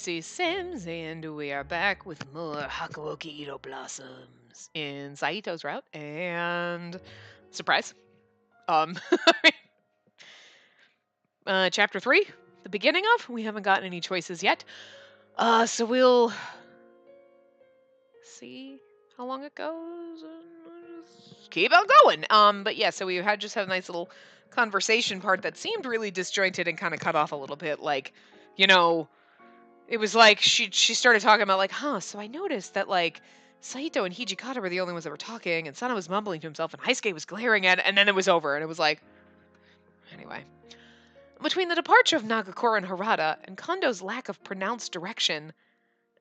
Spacey Sims, and we are back with more Hakuoki Ito Blossoms in Saito's route, and surprise, um, chapter 3, the beginning of. We haven't gotten any choices yet, so we'll see how long it goes. Just keep on going. But yeah, so we just had a nice little conversation part that seemed really disjointed and kind of cut off a little bit, like, you know. It was like she started talking about like, so I noticed that like Saito and Hijikata were the only ones that were talking, and Sana was mumbling to himself, and Heisuke was glaring at it, and then it was over, and it was like, anyway. Between the departure of Nagakura and Harada, and Kondo's lack of pronounced direction,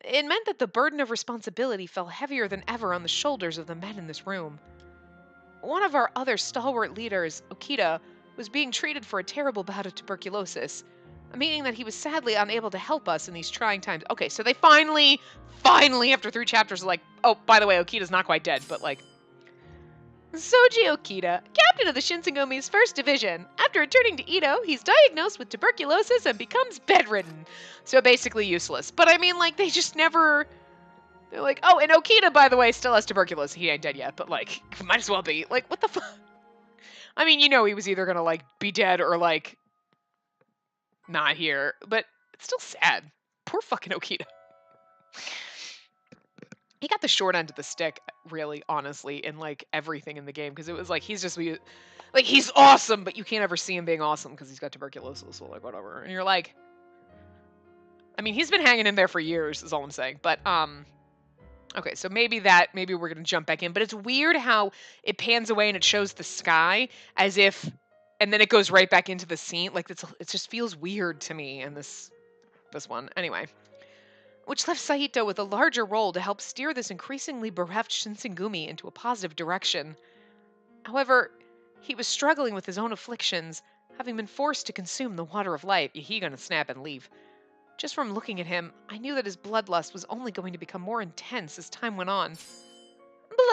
it meant that the burden of responsibility fell heavier than ever on the shoulders of the men in this room. One of our other stalwart leaders, Okita, was being treated for a terrible bout of tuberculosis, meaning that he was sadly unable to help us in these trying times. Okay, so they finally, after 3 chapters, are like, oh, by the way, Okita's not quite dead, but like. Soji Okita, captain of the Shinsegumi's 1st Division. After returning to Ito, he's diagnosed with tuberculosis and becomes bedridden. So basically useless. But I mean, like, they just never. They're like, oh, and Okita, by the way, still has tuberculosis. He ain't dead yet, but like, might as well be. Like, what the fuck? I mean, you know he was either gonna, like, be dead or, like, not here, but it's still sad. Poor fucking Okita. He got the short end of the stick, really, honestly, in like everything in the game, because it was like he's awesome, but you can't ever see him being awesome because he's got tuberculosis, so like whatever. And you're like, I mean, he's been hanging in there for years, is all I'm saying. But okay, so maybe we're gonna jump back in, but it's weird how it pans away and it shows the sky as if. And then it goes right back into the scene. Like, it just feels weird to me in this one. Anyway. Which left Saito with a larger role to help steer this increasingly bereft Shinsengumi into a positive direction. However, he was struggling with his own afflictions, having been forced to consume the water of life. He gonna snap and leave. Just from looking at him, I knew that his bloodlust was only going to become more intense as time went on.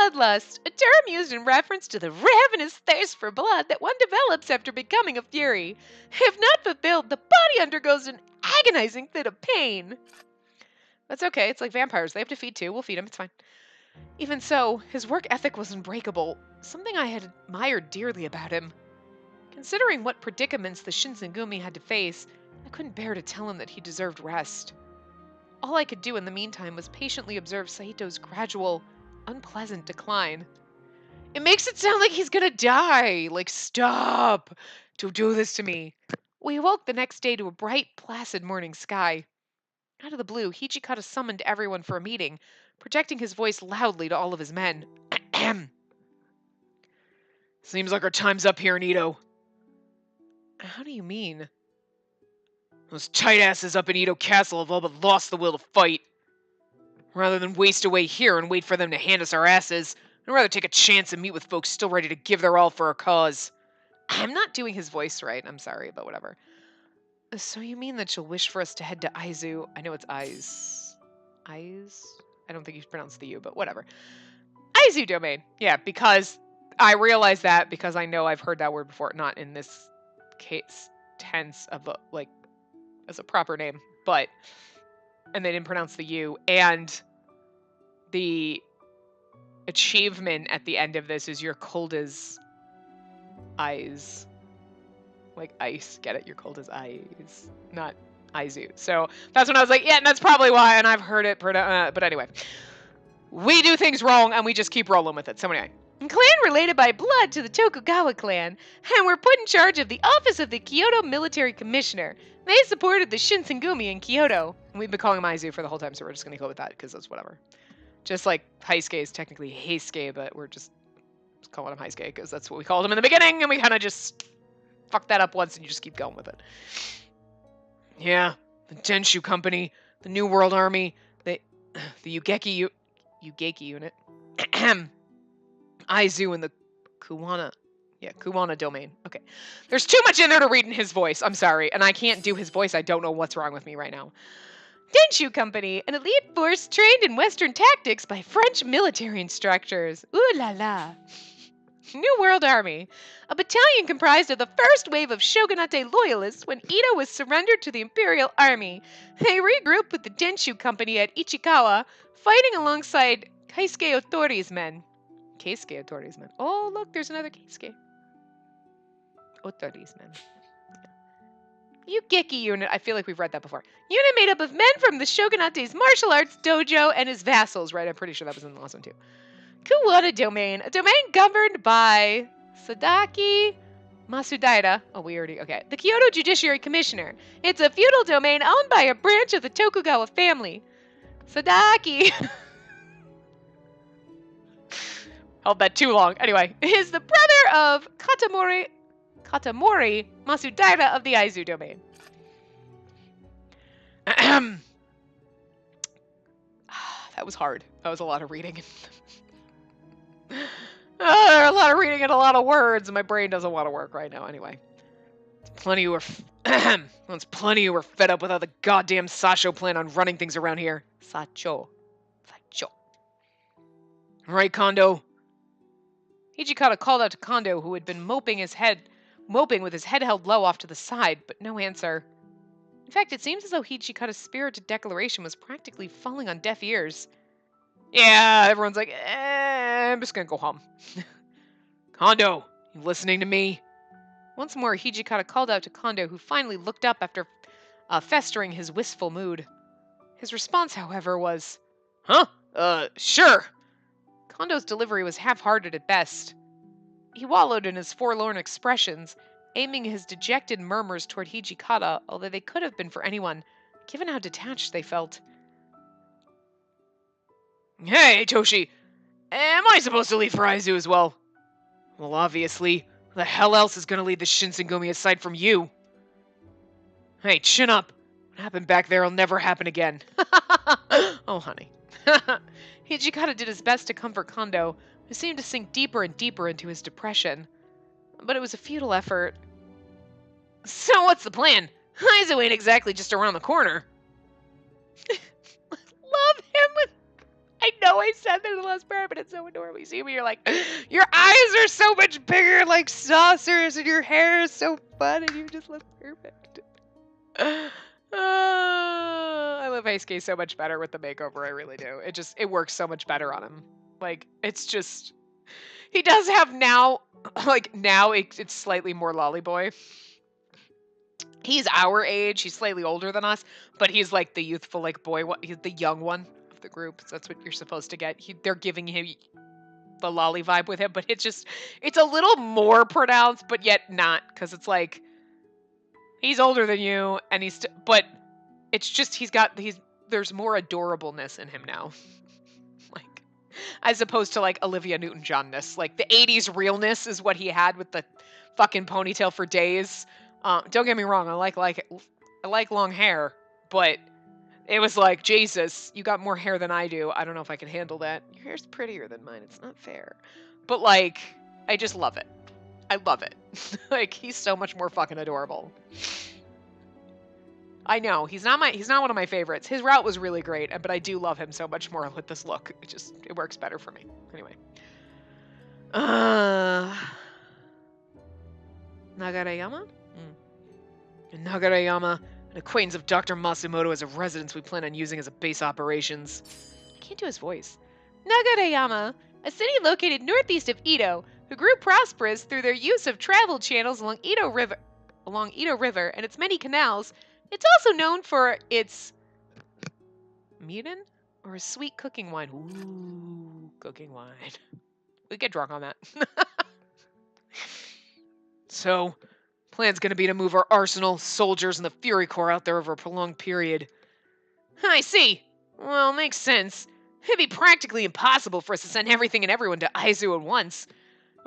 Bloodlust, a term used in reference to the ravenous thirst for blood that one develops after becoming a fury. If not fulfilled, the body undergoes an agonizing fit of pain. That's okay, it's like vampires. They have to feed too. We'll feed them, it's fine. Even so, his work ethic was unbreakable, something I had admired dearly about him. Considering what predicaments the Shinsengumi had to face, I couldn't bear to tell him that he deserved rest. All I could do in the meantime was patiently observe Saito's gradual, unpleasant decline. It makes it sound like he's gonna die. Like, stop! Don't do this to me. We awoke the next day to a bright, placid morning sky. Out of the blue, Hijikata summoned everyone for a meeting, projecting his voice loudly to all of his men. Seems like our time's up here in Ito. How do you mean? Those tight asses up in Ito Castle have all but lost the will to fight. Rather than waste away here and wait for them to hand us our asses, I'd rather take a chance and meet with folks still ready to give their all for our cause. I'm not doing his voice right. I'm sorry, but whatever. So you mean that you'll wish for us to head to Aizu? I know it's Aiz. Aiz? I don't think you pronounce the U, but whatever. Aizu domain. Yeah, because I realize that because I know I've heard that word before. Not in this case tense of a, like, as a proper name, but... And they didn't pronounce the U. And the achievement at the end of this is you're cold as ice. Like ice. Get it? You're cold as ice. Not Aizu. So that's when I was like, yeah, and that's probably why. And I've heard it. But anyway. We do things wrong and we just keep rolling with it. So anyway. Clan related by blood to the Tokugawa clan, and were put in charge of the office of the Kyoto Military Commissioner. They supported the Shinsengumi in Kyoto. And we've been calling him Aizu for the whole time, so we're just going to go with that, because that's whatever. Just like Heisuke is technically Heisuke, but we're just calling him Heisuke, because that's what we called him in the beginning, and we kind of just fucked that up once, and you just keep going with it. Yeah, the Tenshu Company, the New World Army, the Ugeki unit. Aizu and the Kuwana. Yeah, Kuwana domain. Okay. There's too much in there to read in his voice. I'm sorry. And I can't do his voice. I don't know what's wrong with me right now. Tenshu Company, an elite force trained in Western tactics by French military instructors. Ooh la la. New World Army. A battalion comprised of the first wave of shogunate loyalists when Ito was surrendered to the Imperial Army. They regrouped with the Denshu Company at Ichikawa, fighting alongside Keisuke Otori's men. Keisuke Otori's men. Oh, look, there's another Keisuke. Otori's men. Yugeki unit. I feel like we've read that before. Unit made up of men from the shogunate's martial arts dojo and his vassals. Right, I'm pretty sure that was in the last one too. Kuwata domain. A domain governed by Sadaki Masudaira. Oh, we already... Okay. The Kyoto Judiciary Commissioner. It's a feudal domain owned by a branch of the Tokugawa family. Sadaki... Held that too long. Anyway, is the brother of Katamori Masudaira of the Aizu domain. That was hard. That was a lot of reading. A lot of reading and a lot of words. My brain doesn't want to work right now. Anyway, plenty who are fed up with how the goddamn Sacho plan on running things around here. Sacho. Right, Kondo. Hijikata called out to Kondo, who had been moping with his head held low off to the side, but no answer. In fact, it seems as though Hijikata's spirited declaration was practically falling on deaf ears. Yeah, everyone's like, I'm just gonna go home. Kondo, you listening to me? Once more, Hijikata called out to Kondo, who finally looked up after festering his wistful mood. His response, however, was, Huh? Sure. Kondo's delivery was half-hearted at best. He wallowed in his forlorn expressions, aiming his dejected murmurs toward Hijikata, although they could have been for anyone, given how detached they felt. Hey, Toshi! Am I supposed to leave for Aizu as well? Well, obviously. Who the hell else is gonna lead the Shinsengumi aside from you? Hey, chin up! What happened back there will never happen again. Oh, honey. Hijikata did his best to comfort Kondo, who seemed to sink deeper and deeper into his depression. But it was a futile effort. So what's the plan? Aizu ain't exactly just around the corner. Love him with... I know I said that in the last part, but it's so adorable. You see me, you're like, your eyes are so much bigger like saucers, and your hair is so fun, and you just look perfect. I love Heisuke so much better with the makeover, I really do. It works so much better on him. Like, it's just... He does have now, it's slightly more lolly boy. He's our age, he's slightly older than us, but he's like the youthful, like, boy, he's the young one of the group, so that's what you're supposed to get. They're giving him the lolly vibe with him, but it's a little more pronounced, but yet not, because it's like, he's older than you, and but it's just, there's more adorableness in him now. Like, as opposed to, like, Olivia Newton-John-ness. Like, the 80s realness is what he had with the fucking ponytail for days. Don't get me wrong, I like long hair, but it was like, Jesus, you got more hair than I do. I don't know if I can handle that. Your hair's prettier than mine. It's not fair. But, like, I just love it. I love it. Like, he's so much more fucking adorable. I know, he's not one of my favorites. His route was really great, but I do love him so much more with this look. It works better for me. Anyway. Nagarayama? In Nagarayama, an acquaintance of Dr. Masumoto has a residence we plan on using as a base operations. I can't do his voice. Nagarayama, a city located northeast of Ito, who grew prosperous through their use of travel channels along Ito River and its many canals. It's also known for its mirin, or a sweet cooking wine. Ooh, cooking wine. We get drunk on that. So, plan's gonna be to move our arsenal, soldiers, and the Fury Corps out there over a prolonged period. I see. Well, makes sense. It'd be practically impossible for us to send everything and everyone to Aizu at once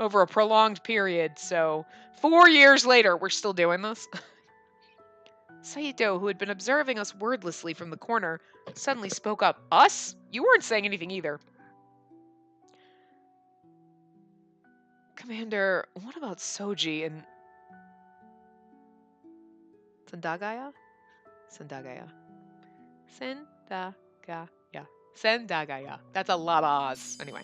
over a prolonged period, so 4 years later, we're still doing this? Saito, who had been observing us wordlessly from the corner, suddenly spoke up. Us? You weren't saying anything either. Commander, what about Soji and... Sendagaya? Sendagaya. That's a lot of Oz. Anyway.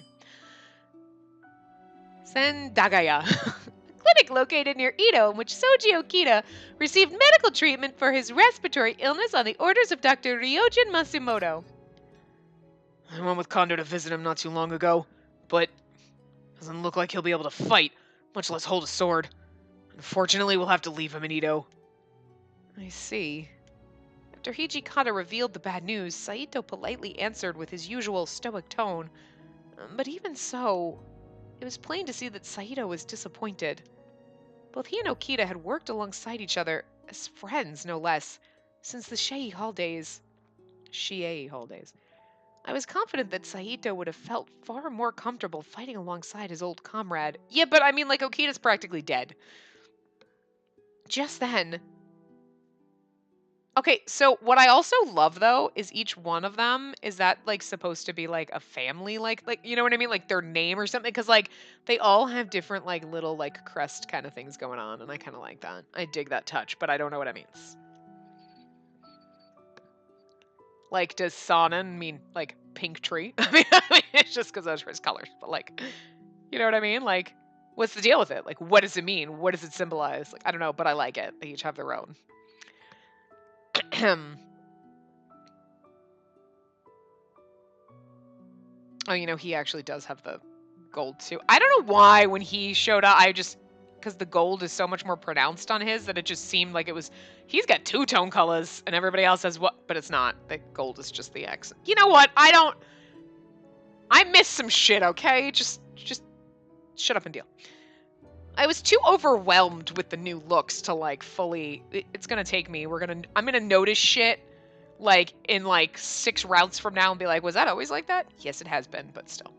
Sendagaya. A clinic located near Ito in which Soji Okita received medical treatment for his respiratory illness on the orders of Dr. Ryojin Matsumoto. I went with Kondo to visit him not too long ago, but doesn't look like he'll be able to fight, much less hold a sword. Unfortunately, we'll have to leave him in Ito. I see. After Hijikata revealed the bad news, Saito politely answered with his usual stoic tone. But even so, it was plain to see that Saito was disappointed. Both he and Okita had worked alongside each other, as friends no less, since the Shei holidays. I was confident that Saito would have felt far more comfortable fighting alongside his old comrade. Yeah, but I mean, like, Okita's practically dead. Just then... Okay, so what I also love, though, is each one of them, is that, like, supposed to be, like, a family, like, you know what I mean? Like, their name or something? Because, like, they all have different, like, little, like, crest kind of things going on, and I kind of like that. I dig that touch, but I don't know what it means. Like, does Sanan mean, like, pink tree? I mean, it's just because those are his colors, but, like, you know what I mean? Like, what's the deal with it? Like, what does it mean? What does it symbolize? Like, I don't know, but I like it. They each have their own. Oh, you know, he actually does have the gold, too. I don't know why when he showed up, because the gold is so much more pronounced on his, that it just seemed like it was, he's got two-tone colors, and everybody else has what, but it's not. The gold is just the X. You know what? I missed some shit, okay? Just shut up and deal. I was too overwhelmed with the new looks to, like, fully, it's gonna take me, I'm gonna notice shit, like, in, like, 6 routes from now and be like, was that always like that? Yes, it has been, but still.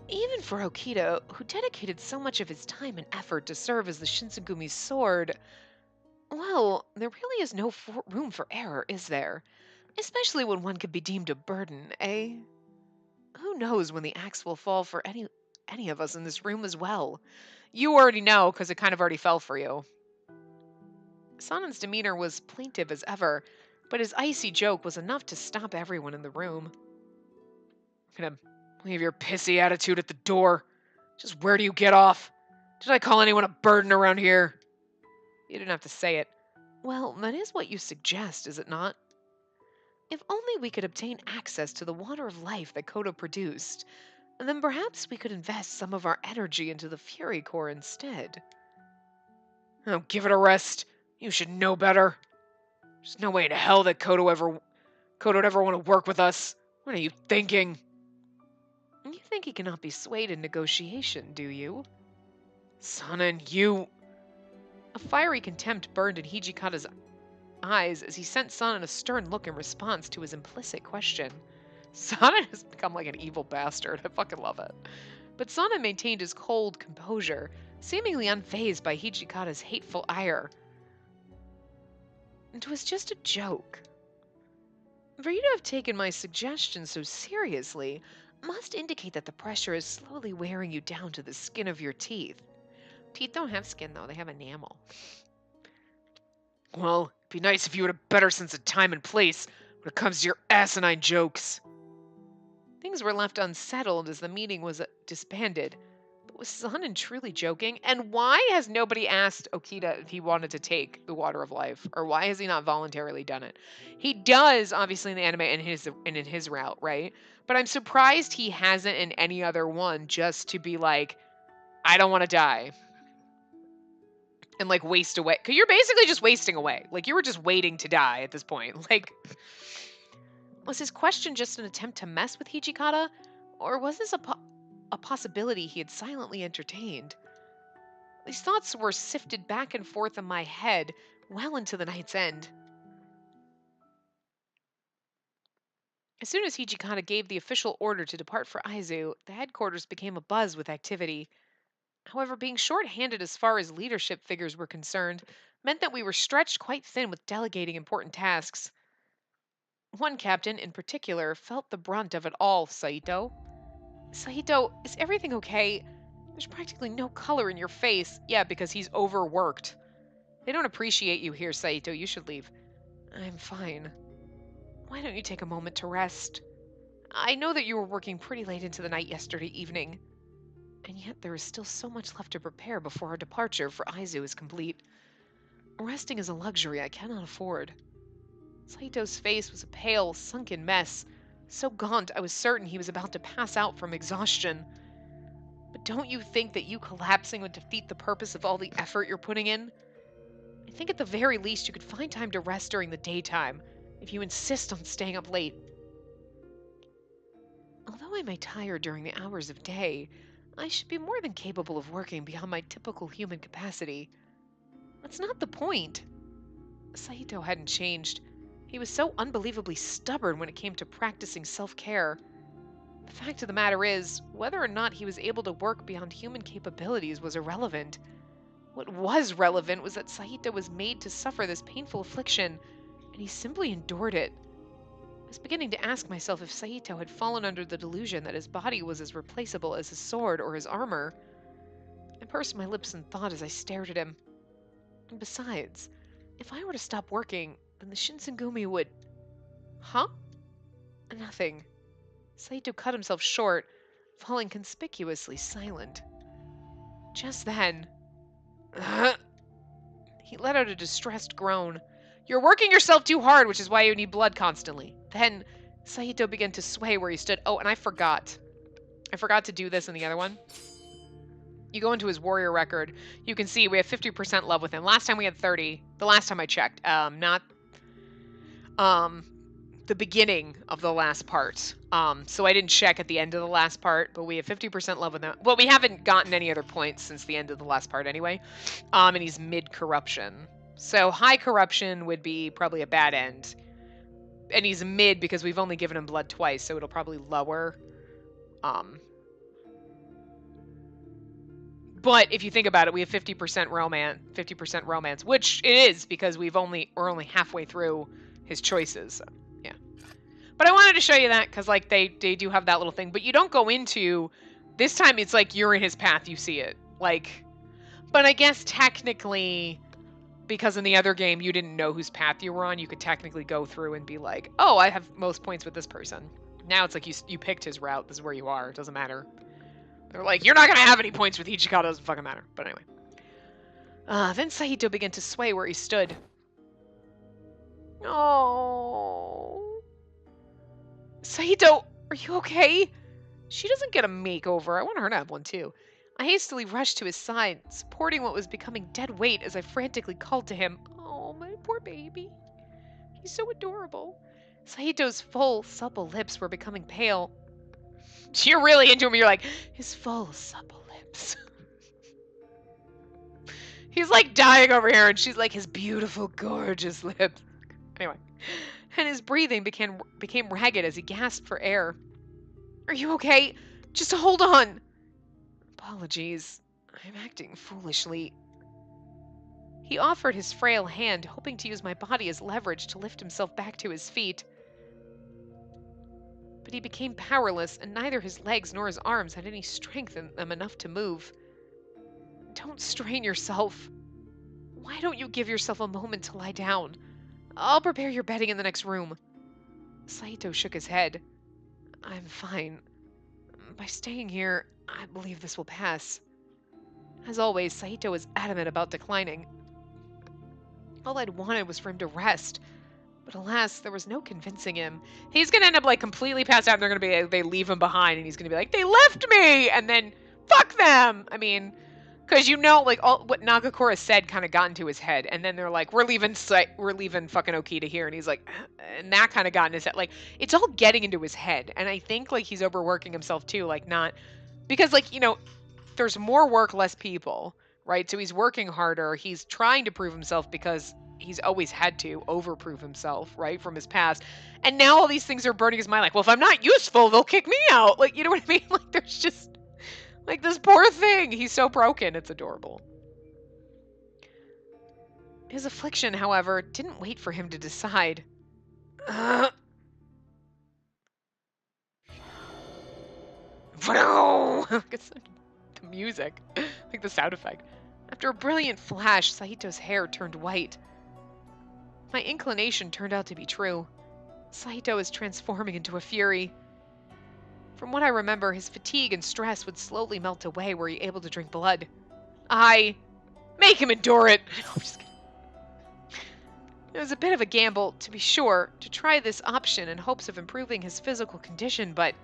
Even for Okita, who dedicated so much of his time and effort to serve as the Shinsegumi's sword, well, there really is no room for error, is there? Especially when one could be deemed a burden, eh? Who knows when the axe will fall for any of us in this room as well? You already know, because it kind of already fell for you. Sanan's demeanor was plaintive as ever, but his icy joke was enough to stop everyone in the room. Look at him. Leave your pissy attitude at the door. Just where do you get off? Did I call anyone a burden around here? You didn't have to say it. Well, that is what you suggest, is it not? If only we could obtain access to the water of life that Kodo produced, then perhaps we could invest some of our energy into the Fury Core instead. Oh, give it a rest. You should know better. There's no way in hell that Kodo'd ever want to work with us. What are you thinking? You think he cannot be swayed in negotiation, do you? Sanan, you... A fiery contempt burned in Hijikata's eyes as he sent Sanan a stern look in response to his implicit question. Sanan has become like an evil bastard. I fucking love it. But Sanan maintained his cold composure, seemingly unfazed by Hijikata's hateful ire. It was just a joke. For you to have taken my suggestion so seriously must indicate that the pressure is slowly wearing you down to the skin of your teeth. Teeth don't have skin, though. They have enamel. Well, it'd be nice if you had a better sense of time and place when it comes to your asinine jokes. Things were left unsettled as the meeting was disbanded. But was Sanan truly joking? And why has nobody asked Okita if he wanted to take the Water of Life? Or why has he not voluntarily done it? He does, obviously, in the anime and in his route, right? But I'm surprised he hasn't in any other one, just to be like, I don't want to die. And, like, waste away. Because you're basically just wasting away. Like, you were just waiting to die at this point. Like, was his question just an attempt to mess with Hijikata? Or was this a possibility he had silently entertained? These thoughts were sifted back and forth in my head well into the night's end. As soon as Hijikata gave the official order to depart for Aizu, the headquarters became abuzz with activity. However, being short-handed as far as leadership figures were concerned meant that we were stretched quite thin with delegating important tasks. One captain, in particular, felt the brunt of it all, Saito. Saito, is everything okay? There's practically no color in your face. Yeah, because he's overworked. They don't appreciate you here, Saito. You should leave. I'm fine. Why don't you take a moment to rest? I know that you were working pretty late into the night yesterday evening. And yet there is still so much left to prepare before our departure for Aizu is complete. Resting is a luxury I cannot afford. Saito's face was a pale, sunken mess, so gaunt I was certain he was about to pass out from exhaustion. But don't you think that you collapsing would defeat the purpose of all the effort you're putting in? I think at the very least you could find time to rest during the daytime, if you insist on staying up late. Although I may tire during the hours of day, I should be more than capable of working beyond my typical human capacity. That's not the point. Saito hadn't changed. He was so unbelievably stubborn when it came to practicing self-care. The fact of the matter is, whether or not he was able to work beyond human capabilities was irrelevant. What was relevant was that Saito was made to suffer this painful affliction, and he simply endured it. I was beginning to ask myself if Saito had fallen under the delusion that his body was as replaceable as his sword or his armor. I pursed my lips in thought as I stared at him. And besides, if I were to stop working, then the Shinsengumi would... Huh? Nothing. Saito cut himself short, falling conspicuously silent. Just then... He let out a distressed groan. You're working yourself too hard, which is why you need blood constantly. Then, Saito began to sway where he stood. Oh, and I forgot. I forgot to do this in the other one. You go into his warrior record. You can see we have 50% love with him. Last time we had 30. The last time I checked. Not the beginning of the last part. So I didn't check at the end of the last part, but we have 50% love with him. Well, we haven't gotten any other points since the end of the last part anyway. And he's mid-corruption. So high corruption would be probably a bad end. And he's mid because we've only given him blood twice, so it'll probably lower. But if you think about it, we have 50% romance, which it is because we're only halfway through his choices. So, yeah. But I wanted to show you that because like they do have that little thing. But you don't go into this time. It's like you're in his path. You see it like. But I guess technically, because in the other game you didn't know whose path you were on, you could technically go through and be like, oh, I have most points with this person. Now it's like you picked his route. This is where you are. It doesn't matter. They're like, you're not going to have any points with Ichikawa. It doesn't fucking matter. But anyway. Then Saito began to sway where he stood. Oh. Saito, are you okay? She doesn't get a makeover. I want her to have one too. I hastily rushed to his side, supporting what was becoming dead weight as I frantically called to him. Oh, my poor baby. He's so adorable. Saito's full, supple lips were becoming pale. You're really into him. You're like, his full, supple lips. He's like dying over here, and she's like, his beautiful, gorgeous lips. Anyway. And his breathing became ragged as he gasped for air. Are you okay? Just hold on. Apologies. I'm acting foolishly. He offered his frail hand, hoping to use my body as leverage to lift himself back to his feet. But he became powerless, and neither his legs nor his arms had any strength in them enough to move. Don't strain yourself. Why don't you give yourself a moment to lie down? I'll prepare your bedding in the next room. Saito shook his head. I'm fine. By staying here, I believe this will pass. As always, Saito was adamant about declining. All I'd wanted was for him to rest. But alas, there was no convincing him. He's going to end up like completely passed out and they're going to be, they leave him behind and he's going to be like, they left me! And then, fuck them! I mean, because you know, like, all what Nagakura said kind of got into his head. And then they're like, we're leaving fucking Okita here. And he's like, and that kind of got in his head. Like, it's all getting into his head. And I think, like, he's overworking himself too. Like, not, because, like, you know, there's more work, less people, right? So he's working harder. He's trying to prove himself because he's always had to overprove himself, right, from his past. And now all these things are burning his mind. Like, well, if I'm not useful, they'll kick me out. Like, you know what I mean? Like, there's just, like, this poor thing. He's so broken. It's adorable. His affliction, however, didn't wait for him to decide. It's the music, like the sound effect. After a brilliant flash, Saito's hair turned white. My inclination turned out to be true. Saito is transforming into a fury. From what I remember, his fatigue and stress would slowly melt away were he able to drink blood. Make him endure it! No, I'm just kidding. It was a bit of a gamble, to be sure, to try this option in hopes of improving his physical condition, but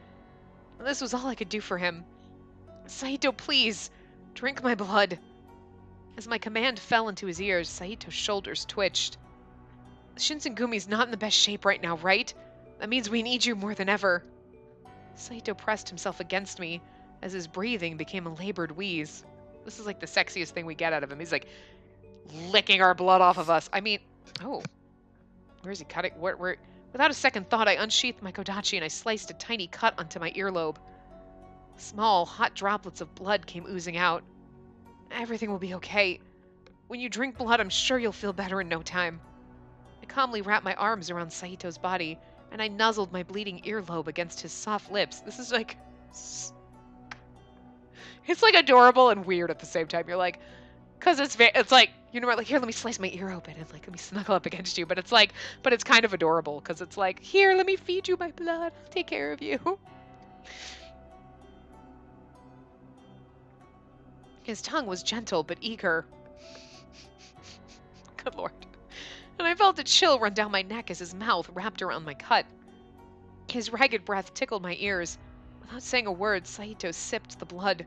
this was all I could do for him. Saito, please, drink my blood. As my command fell into his ears, Saito's shoulders twitched. Shinsengumi's not in the best shape right now, right? That means we need you more than ever. Saito pressed himself against me as his breathing became a labored wheeze. This is like the sexiest thing we get out of him. He's like licking our blood off of us. I mean, oh, where is he cutting? Where? Without a second thought, I unsheathed my kodachi and I sliced a tiny cut onto my earlobe. Small, hot droplets of blood came oozing out. Everything will be okay. When you drink blood, I'm sure you'll feel better in no time. I calmly wrapped my arms around Saito's body, and I nuzzled my bleeding earlobe against his soft lips. This is like... It's like adorable and weird at the same time. You're like... Because it's like, you know what, like, here, let me slice my ear open and, like, let me snuggle up against you. But it's like, but it's kind of adorable because it's like, here, let me feed you my blood. I'll take care of you. His tongue was gentle but eager. Good Lord. And I felt a chill run down my neck as his mouth wrapped around my cut. His ragged breath tickled my ears. Without saying a word, Saito sipped the blood.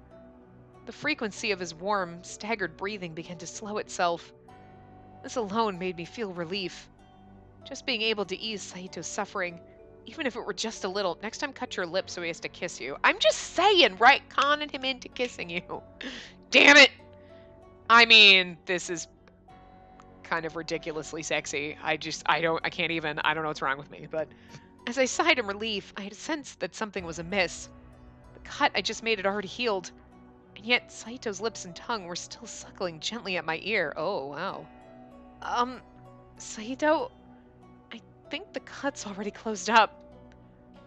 The frequency of his warm, staggered breathing began to slow itself. This alone made me feel relief. Just being able to ease Saito's suffering, even if it were just a little. Next time, cut your lips so he has to kiss you. I'm just saying, right? Conning him into kissing you. Damn it! I mean, this is kind of ridiculously sexy. I don't know what's wrong with me, but as I sighed in relief, I had sensed that something was amiss. The cut I just made had already healed, and yet Saito's lips and tongue were still suckling gently at my ear. Oh, wow. Saito, I think the cut's already closed up.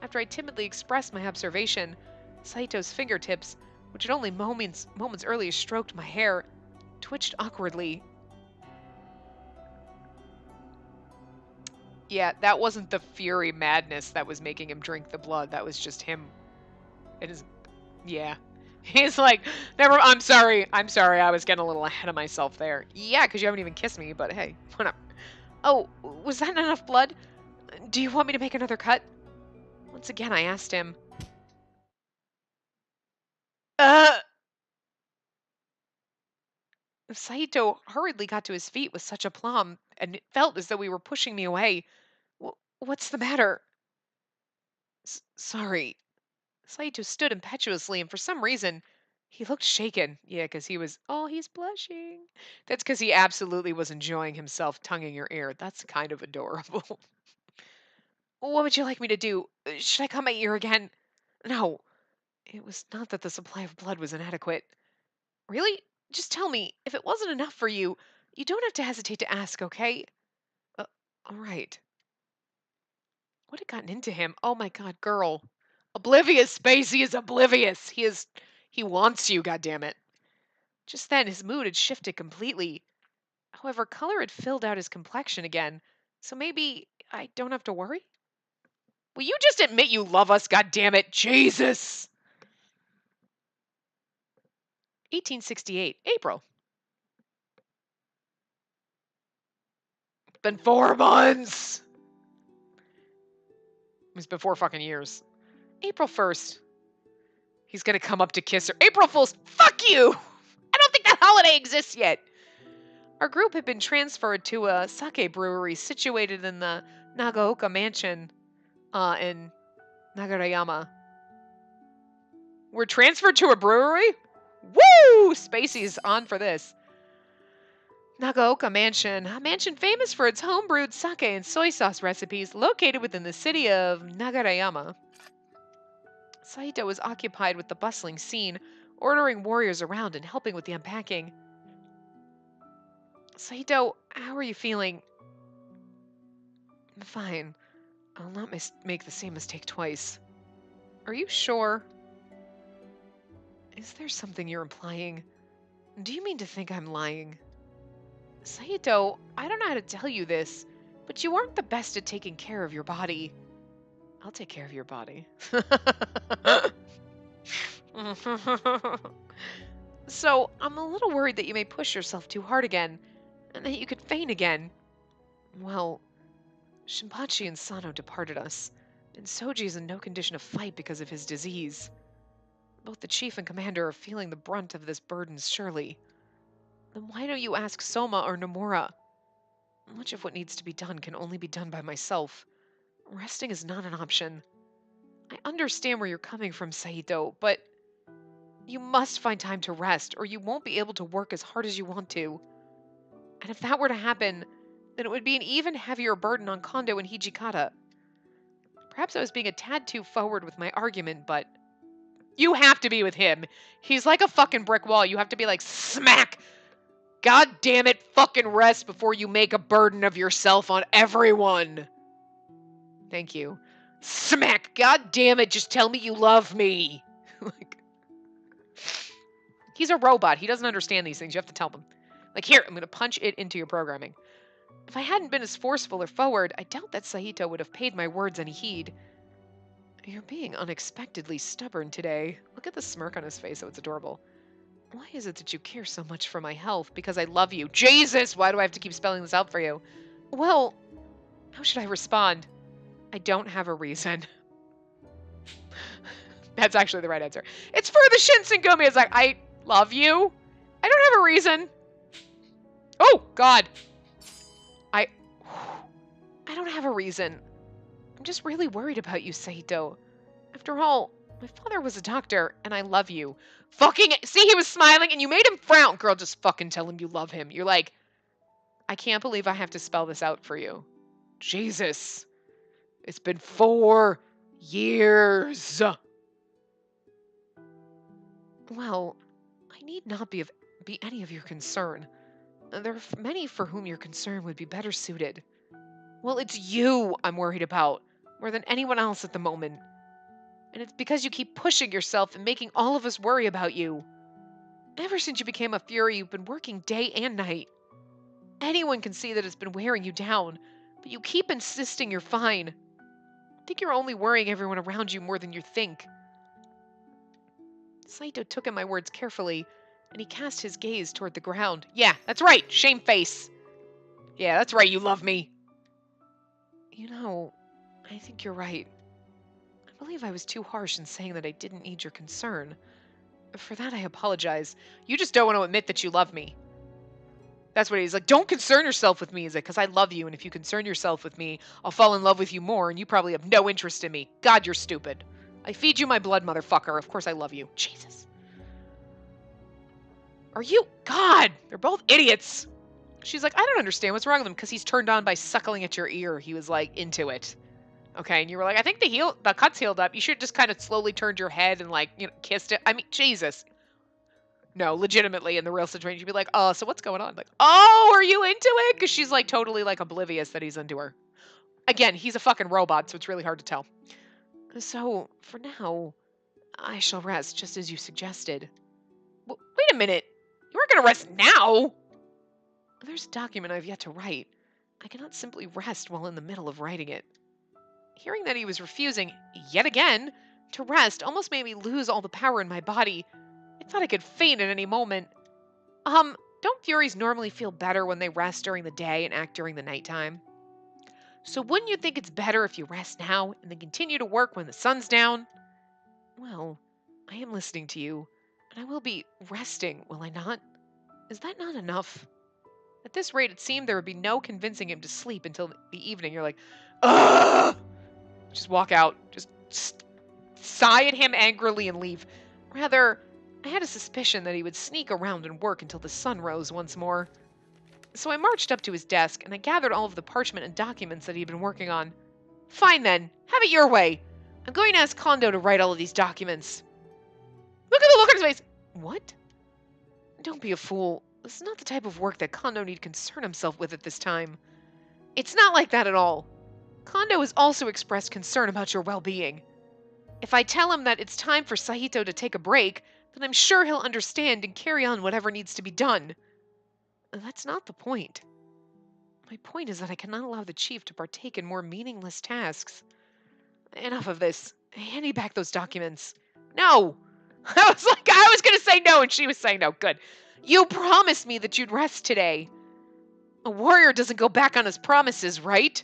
After I timidly expressed my observation, Saito's fingertips, which had only moments earlier stroked my hair, twitched awkwardly. Yeah, that wasn't the fury madness that was making him drink the blood. That was just him. Yeah. He's like, I'm sorry, I was getting a little ahead of myself there. Yeah, because you haven't even kissed me, but hey, whatever. Oh, was that not enough blood? Do you want me to make another cut? Once again, I asked him. Saito hurriedly got to his feet with such aplomb, and it felt as though he were pushing me away. What's the matter? Sorry. Saito stood impetuously, and for some reason, he looked shaken. Yeah, because he's blushing. That's because he absolutely was enjoying himself tonguing your ear. That's kind of adorable. What would you like me to do? Should I cut my ear again? No, it was not that the supply of blood was inadequate. Really? Just tell me, if it wasn't enough for you, you don't have to hesitate to ask, okay? All right. What had gotten into him? Oh my god, girl. Oblivious, Spacey is oblivious. He wants you, goddammit. Just then, his mood had shifted completely. However, color had filled out his complexion again, so maybe I don't have to worry? Will you just admit you love us, goddammit? Jesus! 1868, April. Been 4 months! It's been 4 fucking years. April 1st. He's gonna come up to kiss her. April Fool's, fuck you! I don't think that holiday exists yet. Our group had been transferred to a sake brewery situated in the Nagaoka mansion in Nagarayama. We're transferred to a brewery? Woo! Spacey's on for this. Nagaoka Mansion, a mansion famous for its homebrewed sake and soy sauce recipes, located within the city of Nagarayama. Saito was occupied with the bustling scene, ordering warriors around and helping with the unpacking. Saito, how are you feeling? I'm fine. I'll not make the same mistake twice. Are you sure? Is there something you're implying? Do you mean to think I'm lying? Saito, I don't know how to tell you this, but you aren't the best at taking care of your body. I'll take care of your body. So, I'm a little worried that you may push yourself too hard again, and that you could faint again. Well, Shinpachi and Sano departed us, and Soji is in no condition to fight because of his disease. Both the chief and commander are feeling the brunt of this burden, surely. Then why don't you ask Soma or Nomura? Much of what needs to be done can only be done by myself. Resting is not an option. I understand where you're coming from, Saito, but you must find time to rest, or you won't be able to work as hard as you want to. And if that were to happen, then it would be an even heavier burden on Kondo and Hijikata. Perhaps I was being a tad too forward with my argument, but you have to be with him. He's like a fucking brick wall. You have to be like, smack! God damn it, fucking rest before you make a burden of yourself on everyone. Thank you. Smack! God damn it, just tell me you love me. Like, he's a robot. He doesn't understand these things. You have to tell him. Like, here, I'm going to punch it into your programming. If I hadn't been as forceful or forward, I doubt that Saito would have paid my words any heed. You're being unexpectedly stubborn today. Look at the smirk on his face. Oh, it's adorable. Why is it that you care so much for my health? Because I love you. Jesus! Why do I have to keep spelling this out for you? Well, how should I respond? I don't have a reason. That's actually the right answer. It's for the Shinsengumi. It's like, I love you. I don't have a reason. Oh, God. I don't have a reason. I'm just really worried about you, Saito. After all, my father was a doctor, and I love you. Fucking, see, he was smiling, and you made him frown. Girl, just fucking tell him you love him. You're like, I can't believe I have to spell this out for you. Jesus. It's been 4 years. Well, I need not be any of your concern. There are many for whom your concern would be better suited. Well, it's you I'm worried about, more than anyone else at the moment. And it's because you keep pushing yourself and making all of us worry about you. Ever since you became a Fury, you've been working day and night. Anyone can see that it's been wearing you down, but you keep insisting you're fine. I think you're only worrying everyone around you more than you think. Saito took in my words carefully, and he cast his gaze toward the ground. Yeah, that's right, shame face. Yeah, that's right, you love me. You know, I think you're right. I believe I was too harsh in saying that I didn't need your concern. For that, I apologize. You just don't want to admit that you love me. That's what he's like. Don't concern yourself with me. He's like, because I love you, and if you concern yourself with me, I'll fall in love with you more, and you probably have no interest in me. God, you're stupid. I feed you my blood, motherfucker. Of course I love you. Jesus. Are you? God, they're both idiots. She's like, I don't understand what's wrong with him, because he's turned on by suckling at your ear. He was like into it. Okay, and you were like, I think the cut's healed up. You should just kind of slowly turned your head and like, kissed it. I mean, Jesus. No, legitimately, in the real situation, you'd be like, oh, so what's going on? Like, oh, are you into it? Because she's like totally like oblivious that he's into her. Again, he's a fucking robot, so it's really hard to tell. So, for now, I shall rest just as you suggested. Wait a minute. You aren't going to rest now? There's a document I've yet to write. I cannot simply rest while in the middle of writing it. Hearing that he was refusing, yet again, to rest almost made me lose all the power in my body. I thought I could faint at any moment. Don't Furies normally feel better when they rest during the day and act during the nighttime? So wouldn't you think it's better if you rest now and then continue to work when the sun's down? Well, I am listening to you, and I will be resting, will I not? Is that not enough? At this rate, it seemed there would be no convincing him to sleep until the evening. You're like, ugh! Just walk out. Just sigh at him angrily and leave. Rather, I had a suspicion that he would sneak around and work until the sun rose once more. So I marched up to his desk, and I gathered all of the parchment and documents that he'd been working on. Fine then, have it your way. I'm going to ask Kondo to write all of these documents. Look at the look on his face. What? Don't be a fool. This is not the type of work that Kondo need concern himself with at this time. It's not like that at all. Kondo has also expressed concern about your well-being. If I tell him that it's time for Saito to take a break, then I'm sure he'll understand and carry on whatever needs to be done. That's not the point. My point is that I cannot allow the chief to partake in more meaningless tasks. Enough of this. Hand me back those documents. No! I was gonna say no, and she was saying no. Good. You promised me that you'd rest today. A warrior doesn't go back on his promises, right?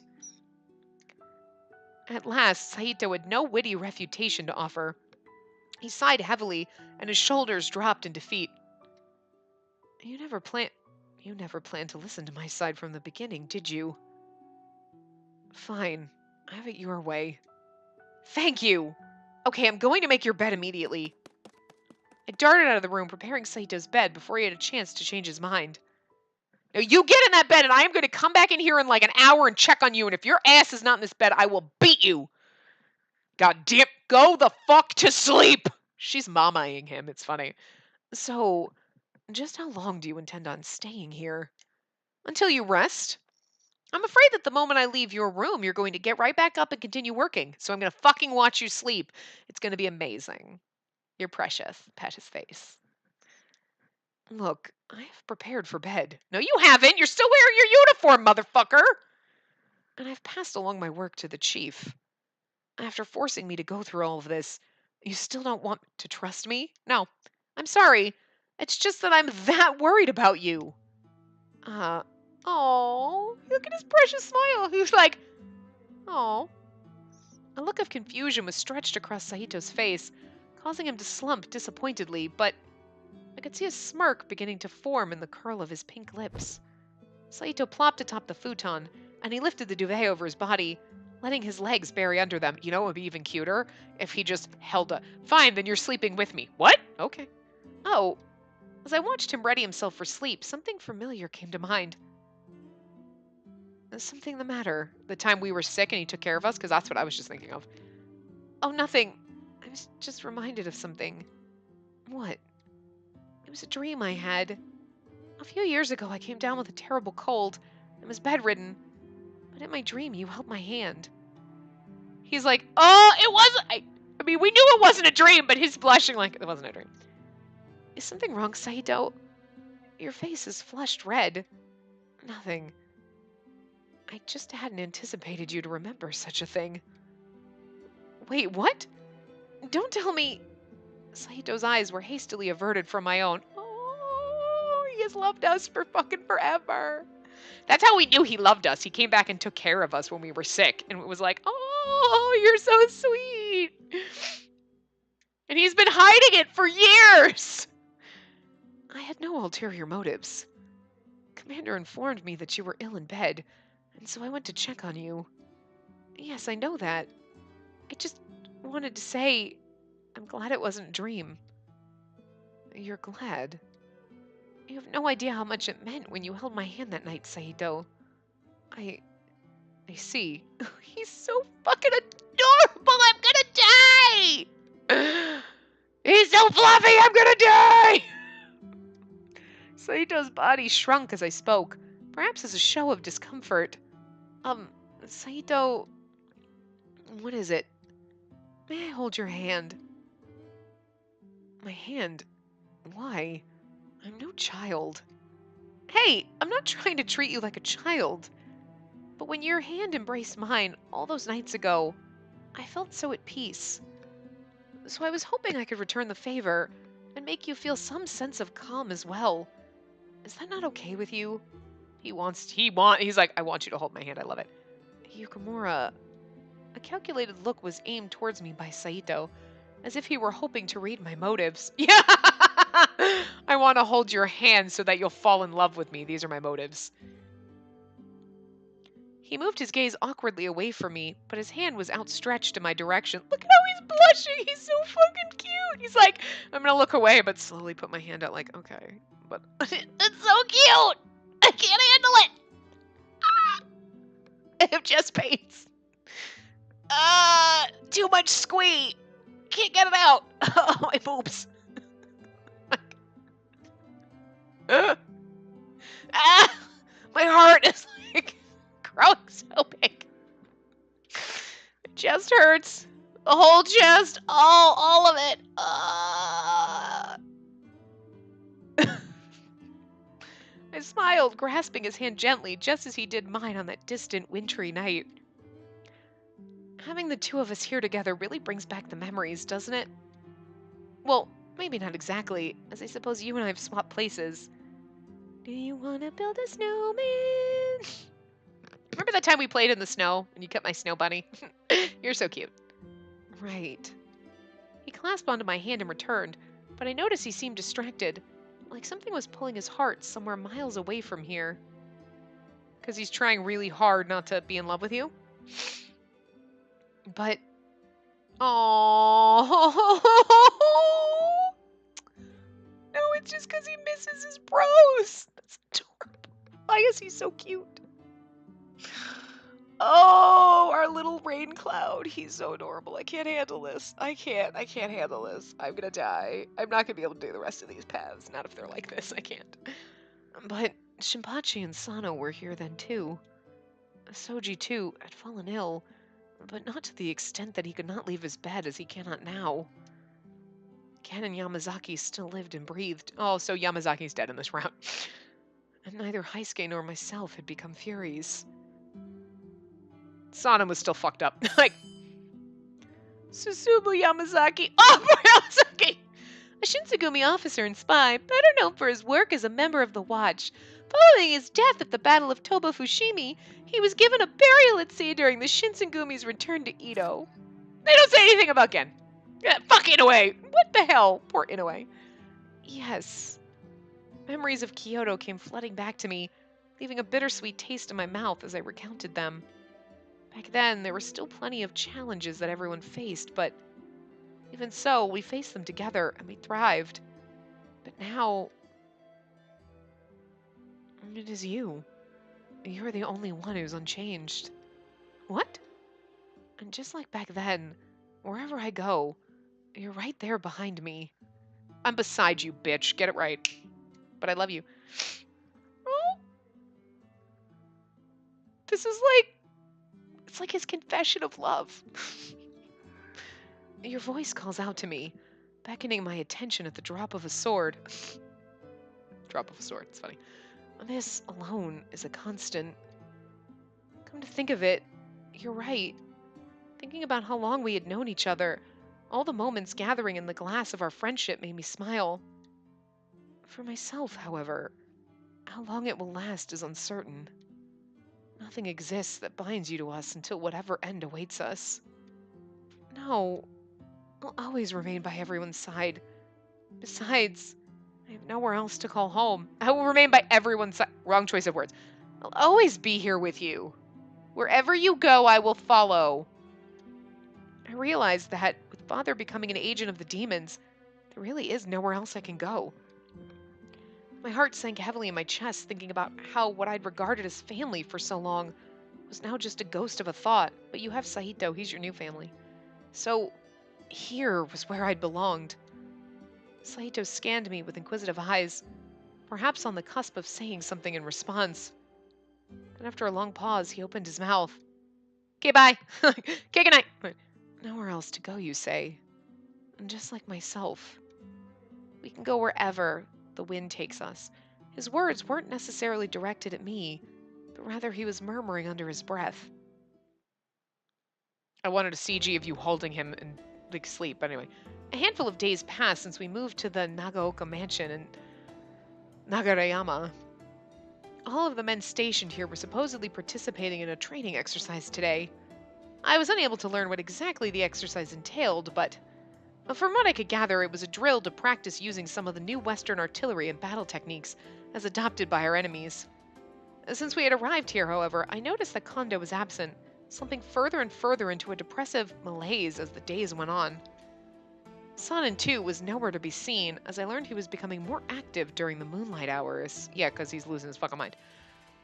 At last, Saito had no witty refutation to offer. He sighed heavily, and his shoulders dropped in defeat. You never planned to listen to my side from the beginning, did you? Fine. Have it your way. Thank you! Okay, I'm going to make your bed immediately. I darted out of the room, preparing Saito's bed before he had a chance to change his mind. Now you get in that bed, and I am going to come back in here in like an hour and check on you, and if your ass is not in this bed, I will beat you! God damn, go the fuck to sleep! She's mamaing him, it's funny. So, just how long do you intend on staying here? Until you rest? I'm afraid that the moment I leave your room, you're going to get right back up and continue working, so I'm going to fucking watch you sleep. It's going to be amazing. You're precious. Pat his face. Look, I've prepared for bed. No, you haven't. You're still wearing your uniform, motherfucker. And I've passed along my work to the chief. After forcing me to go through all of this, you still don't want to trust me? No, I'm sorry. It's just that I'm that worried about you. Oh, look at his precious smile. He was like, oh. A look of confusion was stretched across Saito's face, causing him to slump disappointedly, but I could see a smirk beginning to form in the curl of his pink lips. Saito plopped atop the futon, and he lifted the duvet over his body, letting his legs bury under them. You know, it would be even cuter if he just held a... Fine, then you're sleeping with me. What? Okay. Oh, as I watched him ready himself for sleep, something familiar came to mind. Is something the matter? The time we were sick and he took care of us? Because that's what I was just thinking of. Oh, nothing. I was just reminded of something. What? It was a dream I had. A few years ago, I came down with a terrible cold and was bedridden. But in my dream, you held my hand. He's like, oh, it wasn't... I mean, we knew it wasn't a dream, but he's blushing like it wasn't a dream. Is something wrong, Saito? Your face is flushed red. Nothing. I just hadn't anticipated you to remember such a thing. Wait, what? Don't tell me... Saito's eyes were hastily averted from my own. Oh, he has loved us for fucking forever. That's how we knew he loved us. He came back and took care of us when we were sick. And it was like, oh, you're so sweet. And he's been hiding it for years. I had no ulterior motives. Commander informed me that you were ill in bed, and so I went to check on you. Yes, I know that. I just wanted to say, I'm glad it wasn't a dream. You're glad? You have no idea how much it meant when you held my hand that night, Saito. I see. He's so fucking adorable, I'm gonna die! He's so fluffy, I'm gonna die! Saito's body shrunk as I spoke, perhaps as a show of discomfort. Saito... What is it? May I hold your hand? My hand? Why? I'm no child. Hey, I'm not trying to treat you like a child. But when your hand embraced mine all those nights ago, I felt so at peace. So I was hoping I could return the favor and make you feel some sense of calm as well. Is that not okay with you? He's like, I want you to hold my hand, I love it. Yukimura. A calculated look was aimed towards me by Saito, as if he were hoping to read my motives. Yeah! I want to hold your hand so that you'll fall in love with me. These are my motives. He moved his gaze awkwardly away from me, but his hand was outstretched in my direction. Look how he's blushing! He's so fucking cute! He's like, I'm gonna look away, but slowly put my hand out like, okay. But it's so cute! I can't handle it! Ah! I have chest pains. Too much squee! Can't get it out! Oh, my boobs. My heart is like growing so big. My chest hurts. The whole chest. All of it. I smiled, grasping his hand gently, just as he did mine on that distant, wintry night. Having the two of us here together really brings back the memories, doesn't it? Well, maybe not exactly, as I suppose you and I have swapped places. Do you want to build a snowman? Remember that time we played in the snow and you kept my snow bunny? You're so cute. Right. He clasped onto my hand and returned, but I noticed he seemed distracted, like something was pulling his heart somewhere miles away from here. Because he's trying really hard not to be in love with you? But... Oh, no, it's just because he misses his bros. That's adorable. Why is he so cute? Oh, our little rain cloud. He's so adorable. I can't handle this. I can't handle this. I'm gonna die. I'm not gonna be able to do the rest of these paths. Not if they're like this. I can't. But Shinpachi and Sano were here then too. Soji, too, had fallen ill, but not to the extent that he could not leave his bed as he cannot now. Ken and Yamazaki still lived and breathed. Oh, so Yamazaki's dead in this round. And neither Heisuke nor myself had become Furies. Sana was still fucked up. Like, Susumu Yamazaki. Oh, poor Yamazaki! A Shinsengumi officer and spy, better known for his work as a member of the Watch. Following his death at the Battle of Toba Fushimi, he was given a burial at sea during the Shinsengumi's return to Edo. They don't say anything about Gen. Yeah, fuck Inoue! What the hell? Poor Inoue. Yes. Memories of Kyoto came flooding back to me, leaving a bittersweet taste in my mouth as I recounted them. Back then, there were still plenty of challenges that everyone faced, but even so, we faced them together and we thrived. But now, it is you. You're the only one who's unchanged. What? And just like back then, wherever I go, you're right there behind me. I'm beside you, bitch. Get it right. But I love you. Oh. This is like... It's like his confession of love. Your voice calls out to me, beckoning my attention at the drop of a sword. Drop of a sword, it's funny. This alone is a constant. Come to think of it, you're right. Thinking about how long we had known each other, all the moments gathering in the glass of our friendship made me smile. For myself, however, how long it will last is uncertain. Nothing exists that binds you to us until whatever end awaits us. No, I'll always remain by everyone's side. Besides, I have nowhere else to call home. I will remain by everyone's side. Wrong choice of words. I'll always be here with you. Wherever you go, I will follow. I realized that, with Father becoming an agent of the demons, there really is nowhere else I can go. My heart sank heavily in my chest, thinking about how what I'd regarded as family for so long was now just a ghost of a thought. But you have Saito, he's your new family. So, here was where I'd belonged. Saito scanned me with inquisitive eyes, perhaps on the cusp of saying something in response. Then after a long pause, he opened his mouth. Okay, bye. Okay, good night. Nowhere else to go, you say. And just like myself, we can go wherever the wind takes us. His words weren't necessarily directed at me, but rather he was murmuring under his breath. I wanted a CG of you holding him in like sleep. But anyway, a handful of days passed since we moved to the Nagaoka mansion in Nagarayama. All of the men stationed here were supposedly participating in a training exercise today. I was unable to learn what exactly the exercise entailed, but from what I could gather, it was a drill to practice using some of the new Western artillery and battle techniques as adopted by our enemies. Since we had arrived here, however, I noticed that Kondo was absent, slumping further and further into a depressive malaise as the days went on. Sonnen, too, was nowhere to be seen, as I learned he was becoming more active during the moonlight hours. Yeah, because he's losing his fucking mind.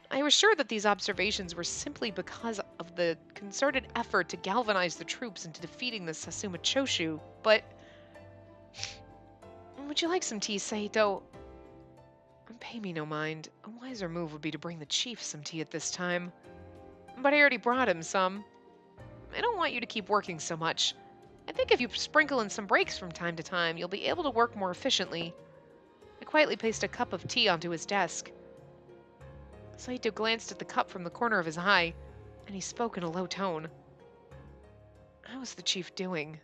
I was sure that these observations were simply because of the concerted effort to galvanize the troops into defeating the Satsuma Choshu, but... Would you like some tea, Saito? Pay me no mind. A wiser move would be to bring the chief some tea at this time. But I already brought him some. I don't want you to keep working so much. I think if you sprinkle in some breaks from time to time, you'll be able to work more efficiently. I quietly placed a cup of tea onto his desk. Saito glanced at the cup from the corner of his eye, and he spoke in a low tone. was the chief doing?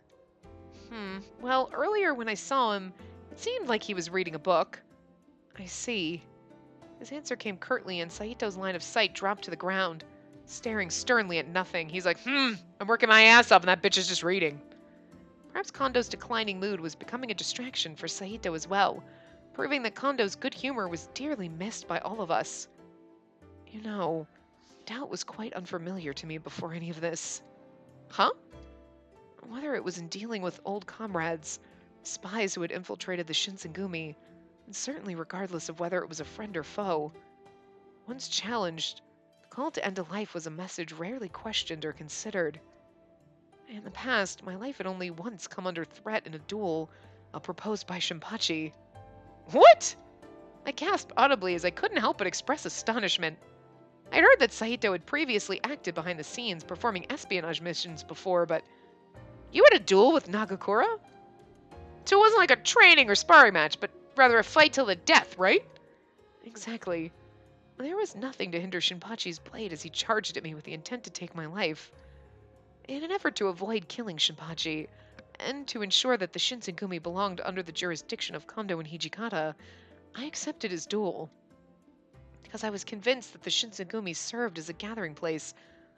Well, earlier when I saw him, it seemed like he was reading a book. I see. His answer came curtly, and Saito's line of sight dropped to the ground, staring sternly at nothing. He's like, I'm working my ass off, and that bitch is just reading. Perhaps Kondo's declining mood was becoming a distraction for Saito as well, proving that Kondo's good humor was dearly missed by all of us. You know, doubt was quite unfamiliar to me before any of this. Huh? Whether it was in dealing with old comrades, spies who had infiltrated the Shinsengumi, and certainly regardless of whether it was a friend or foe. Once challenged, the call to end a life was a message rarely questioned or considered. In the past, my life had only once come under threat in a duel proposed by Shinpachi. What? I gasped audibly as I couldn't help but express astonishment. I'd heard that Saito had previously acted behind the scenes performing espionage missions before, but you had a duel with Nagakura? So it wasn't like a training or sparring match, but rather a fight till the death, right? Exactly. There was nothing to hinder Shinpachi's blade as he charged at me with the intent to take my life. In an effort to avoid killing Shinpachi, and to ensure that the Shinsengumi belonged under the jurisdiction of Kondo and Hijikata, I accepted his duel. Because I was convinced that the Shinsengumi served as a gathering place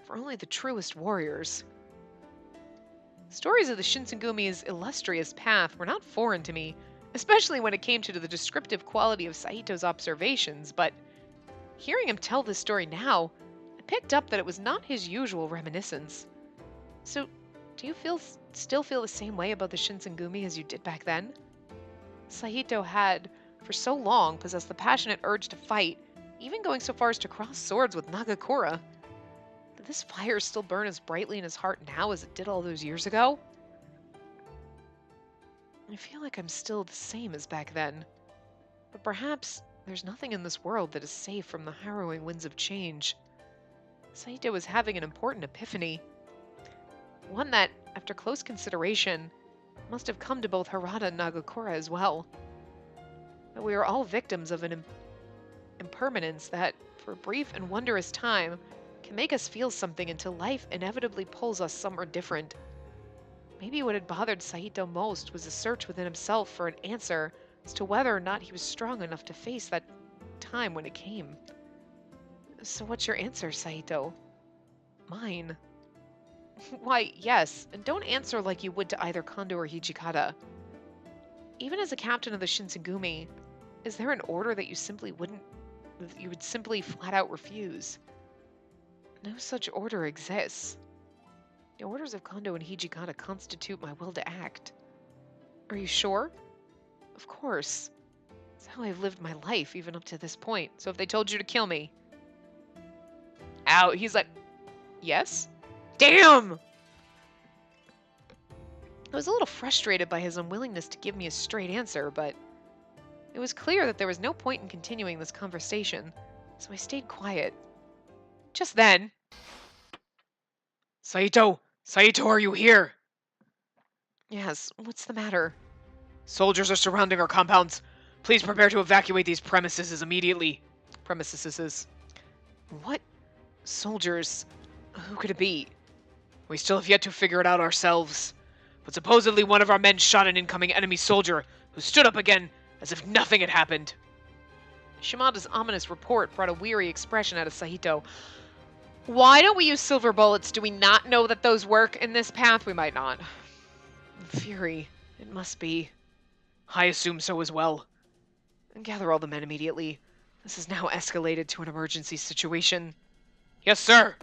for only the truest warriors. Stories of the Shinsengumi's illustrious path were not foreign to me, especially when it came to the descriptive quality of Saito's observations, but hearing him tell this story now, I picked up that it was not his usual reminiscence. So, do you still feel the same way about the Shinsengumi as you did back then? Saito had, for so long, possessed the passionate urge to fight, even going so far as to cross swords with Nagakura. Did this fire still burn as brightly in his heart now as it did all those years ago? I feel like I'm still the same as back then. But perhaps there's nothing in this world that is safe from the harrowing winds of change. Saito was having an important epiphany. One that, after close consideration, must have come to both Harada and Nagakura as well. That we are all victims of an impermanence that, for a brief and wondrous time, can make us feel something until life inevitably pulls us somewhere different. Maybe what had bothered Saito most was a search within himself for an answer as to whether or not he was strong enough to face that time when it came. So what's your answer, Saito? Mine. Why, yes, and don't answer like you would to either Kondo or Hijikata. Even as a captain of the Shinsengumi, is there an order that you would simply flat out refuse? No such order exists. The orders of Kondo and Hijikata constitute my will to act. Are you sure? Of course. It's how I've lived my life, even up to this point. So if they told you to kill me... Ow, he's like... Yes? Damn! I was a little frustrated by his unwillingness to give me a straight answer, but... It was clear that there was no point in continuing this conversation, so I stayed quiet. Just then... Saito! Saito, are you here? Yes, what's the matter? Soldiers are surrounding our compounds. Please prepare to evacuate these premises immediately. Premises. What? Soldiers? Who could it be? We still have yet to figure it out ourselves. But supposedly one of our men shot an incoming enemy soldier, who stood up again as if nothing had happened. Shimada's ominous report brought a weary expression out of Saito. Why don't we use silver bullets? Do we not know that those work in this path? We might not. Fury. It must be. I assume so as well. Gather all the men immediately. This has now escalated to an emergency situation. Yes, sir.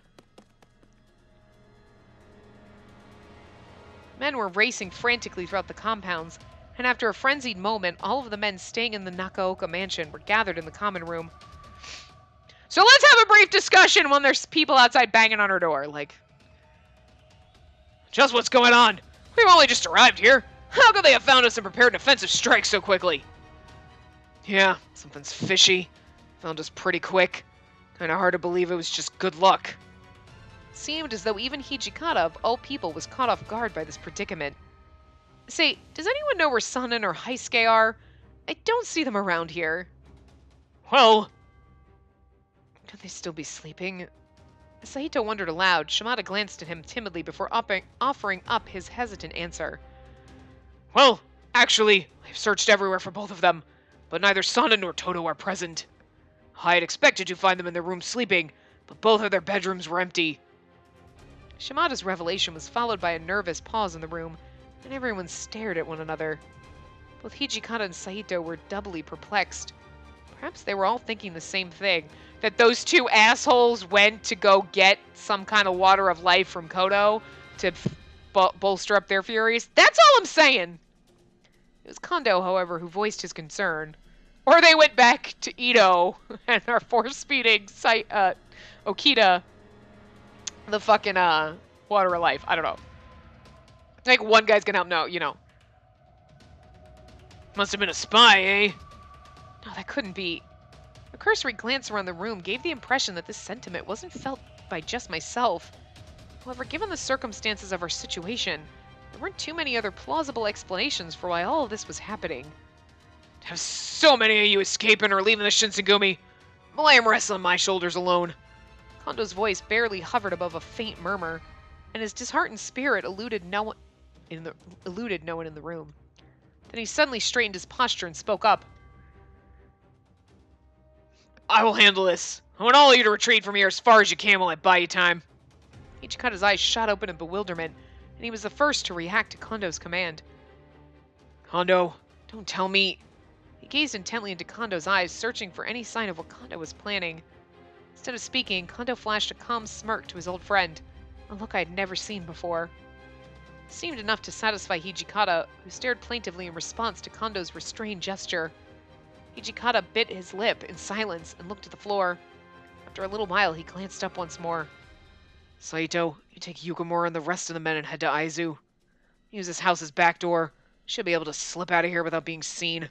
Men were racing frantically throughout the compounds, and after a frenzied moment, all of the men staying in the Nakaoka mansion were gathered in the common room. So let's have a brief discussion when there's people outside banging on our door, like... Just what's going on? We've only just arrived here. How could they have found us and prepared an offensive strike so quickly? Yeah, something's fishy. Found us pretty quick. Kinda hard to believe it was just good luck. Seemed as though even Hijikata, of all people, was caught off guard by this predicament. Say, does anyone know where Sanan or Heisuke are? I don't see them around here. Well... Could they still be sleeping? As Saito wondered aloud, Shimada glanced at him timidly before offering up his hesitant answer. Well, actually, I've searched everywhere for both of them, but neither Sana nor Toto are present. I had expected to find them in their rooms sleeping, but both of their bedrooms were empty. Shimada's revelation was followed by a nervous pause in the room, and everyone stared at one another. Both Hijikata and Saito were doubly perplexed. Perhaps they were all thinking the same thing, that those two assholes went to go get some kind of water of life from Kodo to bolster up their furies. That's all I'm saying! It was Kondo, however, who voiced his concern. Or they went back to Ito and are force-feeding Okita the fucking water of life. I don't know. Like, one guy's gonna help. No, you know. Must have been a spy, eh? No, that couldn't be. A cursory glance around the room gave the impression that this sentiment wasn't felt by just myself. However, given the circumstances of our situation, there weren't too many other plausible explanations for why all of this was happening. Have so many of you escaping or leaving the Shinsengumi. Blame rests on my shoulders alone. Kondo's voice barely hovered above a faint murmur, and his disheartened spirit eluded no one in the room. Then he suddenly straightened his posture and spoke up. I will handle this. I want all of you to retreat from here as far as you can while I buy you time. Ichikata's eyes shot open in bewilderment, and he was the first to react to Kondo's command. Kondo, don't tell me. He gazed intently into Kondo's eyes, searching for any sign of what Kondo was planning. Instead of speaking, Kondo flashed a calm smirk to his old friend, a look I had never seen before. It seemed enough to satisfy Hijikata, who stared plaintively in response to Kondo's restrained gesture. Hijikata bit his lip in silence and looked at the floor. After a little while, he glanced up once more. Saito, you take Yukamura and the rest of the men and head to Aizu. Use this house's back door. Should be able to slip out of here without being seen.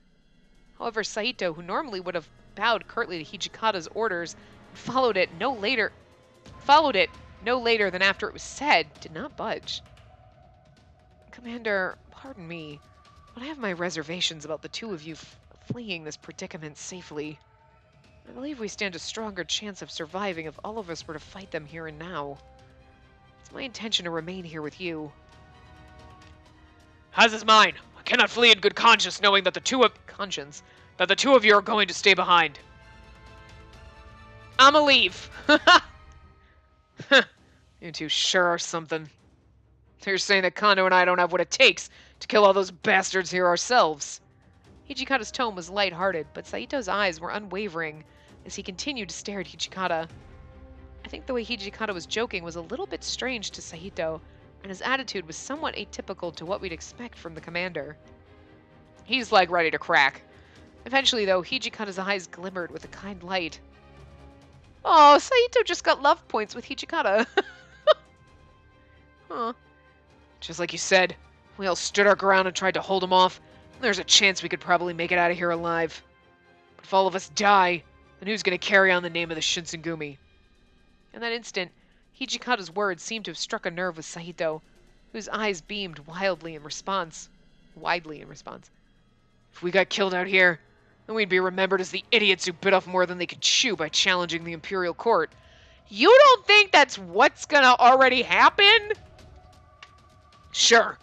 However, Saito, who normally would have bowed curtly to Hijikata's orders and followed it no later than after it was said, did not budge. Commander, pardon me, but I have my reservations about the two of you fleeing this predicament safely. I believe we stand a stronger chance of surviving if all of us were to fight them here and now. It's my intention to remain here with you. As is mine. I cannot flee in good conscience knowing that the two of you are going to stay behind. I'ma leave. You two sure are something. You're saying that Kondo and I don't have what it takes to kill all those bastards here ourselves. Hijikata's tone was light-hearted, but Saito's eyes were unwavering as he continued to stare at Hijikata. I think the way Hijikata was joking was a little bit strange to Saito, and his attitude was somewhat atypical to what we'd expect from the commander. He's like ready to crack. Eventually, though, Hijikata's eyes glimmered with a kind light. Oh, Saito just got love points with Hijikata. Huh. Just like you said, we all stood our ground and tried to hold him off. There's a chance we could probably make it out of here alive. But if all of us die, then who's going to carry on the name of the Shinsengumi? In that instant, Hijikata's words seemed to have struck a nerve with Saito, whose eyes beamed widely in response. If we got killed out here, then we'd be remembered as the idiots who bit off more than they could chew by challenging the Imperial Court. You don't think that's what's gonna already happen? Sure,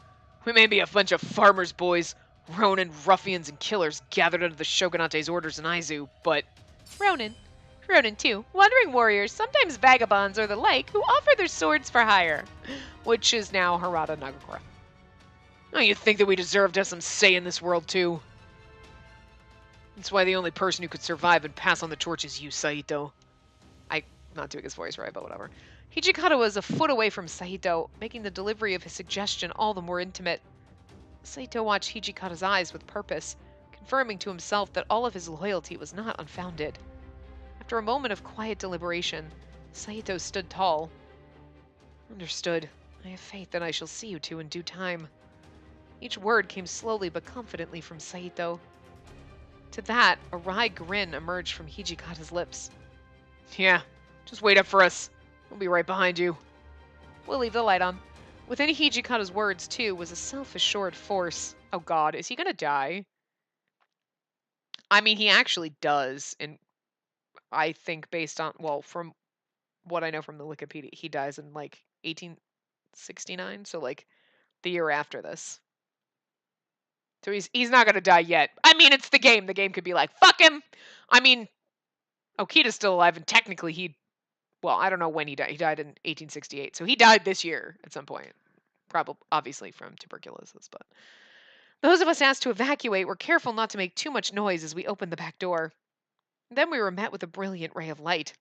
we may be a bunch of farmers' boys, Ronin, ruffians, and killers gathered under the Shogunate's orders in Aizu, but... Ronin too. Wandering warriors, sometimes vagabonds or the like, who offer their swords for hire. Which is now Harada Nagakura. Oh, you think that we deserve to have some say in this world, too? That's why the only person who could survive and pass on the torch is you, Saito. I'm not doing his voice right, but whatever. Hijikata was a foot away from Saito, making the delivery of his suggestion all the more intimate. Saito watched Hijikata's eyes with purpose, confirming to himself that all of his loyalty was not unfounded. After a moment of quiet deliberation, Saito stood tall. Understood. I have faith that I shall see you two in due time. Each word came slowly but confidently from Saito. To that, a wry grin emerged from Hijikata's lips. Yeah, just wait up for us. We'll be right behind you. We'll leave the light on. Within Hijikata's words, too, was a self-assured force. Oh god, is he gonna die? I mean, he actually does, and I think based on, well, from what I know from the Wikipedia, he dies in like 1869, so like the year after this. So he's not gonna die yet. I mean, it's the game. The game could be like, fuck him. I mean, Okita's still alive, and technically well, I don't know when he died. He died in 1868, so he died this year at some point. Probably, obviously, from tuberculosis. But those of us asked to evacuate were careful not to make too much noise as we opened the back door. Then we were met with a brilliant ray of light.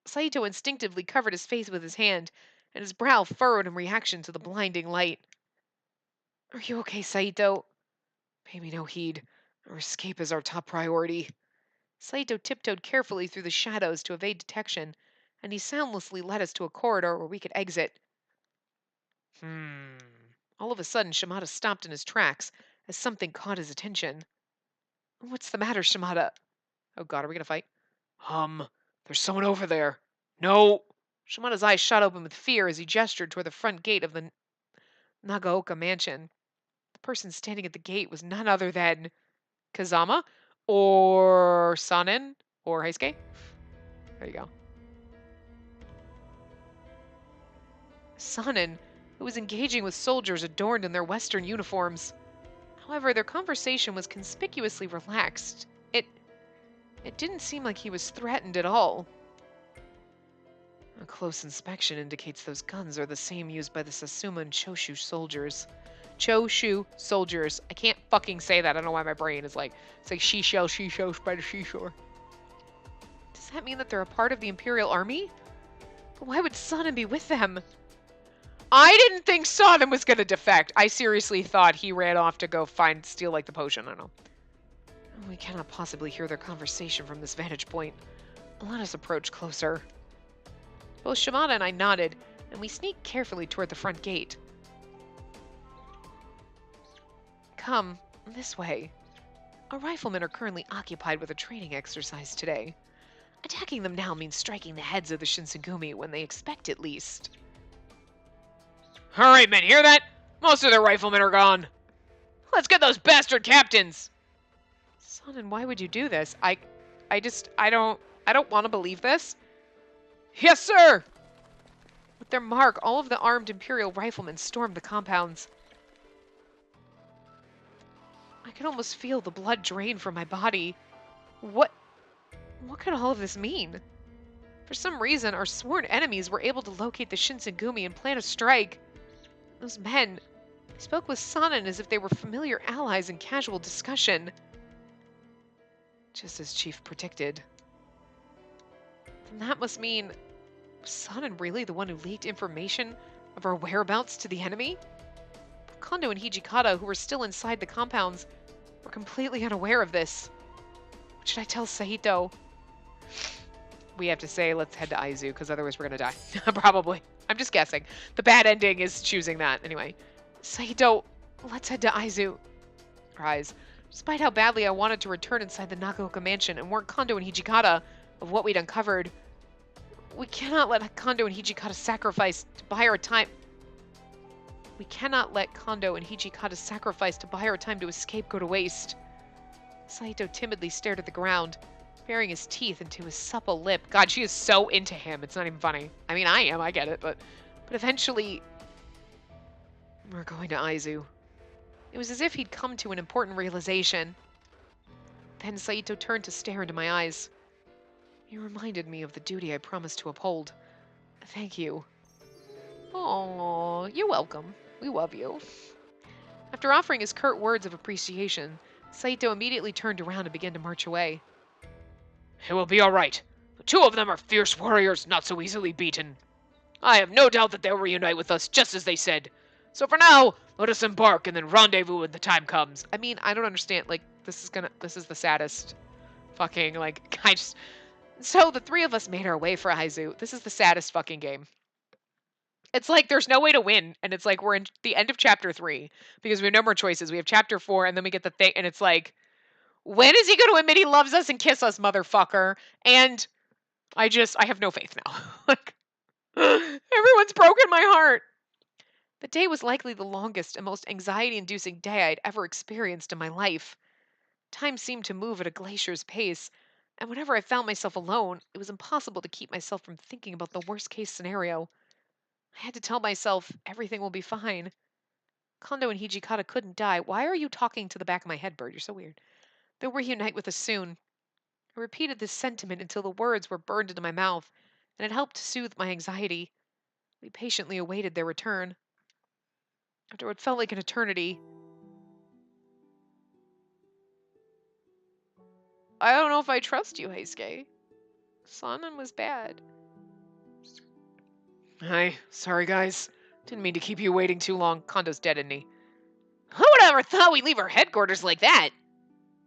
Saito instinctively covered his face with his hand, and his brow furrowed in reaction to the blinding light. Are you okay, Saito? Pay me no heed. Our escape is our top priority. Saito tiptoed carefully through the shadows to evade detection, and he soundlessly led us to a corridor where we could exit. All of a sudden, Shimada stopped in his tracks as something caught his attention. What's the matter, Shimada? Oh god, are we gonna fight? There's someone over there. No! Shimada's eyes shot open with fear as he gestured toward the front gate of the Nagaoka mansion. The person standing at the gate was none other than Kazama, or Sanin, or Heisuke. There you go. Sanin, who was engaging with soldiers adorned in their Western uniforms. However, their conversation was conspicuously relaxed. It didn't seem like he was threatened at all. A close inspection indicates those guns are the same used by the Satsuma and Choshu soldiers. Choshu soldiers. I can't fucking say that. I don't know why my brain is like, it's like Shisho by the seashore. Does that mean that they're a part of the Imperial Army? But why would Sanin be with them? I didn't think Sanin was going to defect. I seriously thought he ran off to go steal like the potion. I don't know. We cannot possibly hear their conversation from this vantage point. Let us approach closer. Both Shimada and I nodded, and we sneaked carefully toward the front gate. Come, this way. Our riflemen are currently occupied with a training exercise today. Attacking them now means striking the heads of the Shinsengumi when they expect it least. Alright, men, hear that? Most of their riflemen are gone. Let's get those bastard captains! Sanin, why would you do this? I don't want to believe this. Yes, sir! With their mark, all of the armed Imperial riflemen stormed the compounds. I could almost feel the blood drain from my body. What could all of this mean? For some reason, our sworn enemies were able to locate the Shinsengumi and plan a strike. Those men spoke with Sanin as if they were familiar allies in casual discussion. Just as Chief predicted. Then that must mean, was Sanin really the one who leaked information of our whereabouts to the enemy? But Kondo and Hijikata, who were still inside the compounds, were completely unaware of this. What should I tell Saito? We have to say, let's head to Aizu, because otherwise we're going to die. Probably. I'm just guessing. The bad ending is choosing that. Anyway. Saito, let's head to Aizu. Rise. Despite how badly I wanted to return inside the Nagaoka mansion and warn Kondo and Hijikata of what we'd uncovered, we cannot let Kondo and Hijikata sacrifice to buy our time. We cannot let Kondo and Hijikata sacrifice to buy our time to escape go to waste. Saito timidly stared at the ground, baring his teeth into his supple lip. God, she is so into him. It's not even funny. I mean, I am. I get it. But eventually, we're going to Aizu. It was as if he'd come to an important realization. Then Saito turned to stare into my eyes. You reminded me of the duty I promised to uphold. Thank you. Oh, you're welcome. We love you. After offering his curt words of appreciation, Saito immediately turned around and began to march away. It will be all right. The two of them are fierce warriors, not so easily beaten. I have no doubt that they'll reunite with us, just as they said. So for now, let us embark and then rendezvous when the time comes. I mean, I don't understand. Like, this is the saddest fucking, like, So the three of us made our way for Aizu. This is the saddest fucking game. It's like there's no way to win, and it's like we're in the end of chapter 3 because we have no more choices. We have chapter 4, and then we get the thing, and it's like, when is he going to admit he loves us and kiss us, motherfucker? And I have no faith now. Like, everyone's broken my heart. The day was likely the longest and most anxiety-inducing day I'd ever experienced in my life. Time seemed to move at a glacier's pace, and whenever I found myself alone, it was impossible to keep myself from thinking about the worst case scenario. I had to tell myself everything will be fine. Kondo and Hijikata couldn't die. Why are you talking to the back of my head, Bird? You're so weird. They'll reunite with us soon. I repeated this sentiment until the words were burned into my mouth, and it helped to soothe my anxiety. We patiently awaited their return. After what felt like an eternity, I don't know if I trust you, Heisuke. Sanan was bad. Hi, sorry guys. Didn't mean to keep you waiting too long. Kondo's dead, isn't he? Who would ever thought we'd leave our headquarters like that?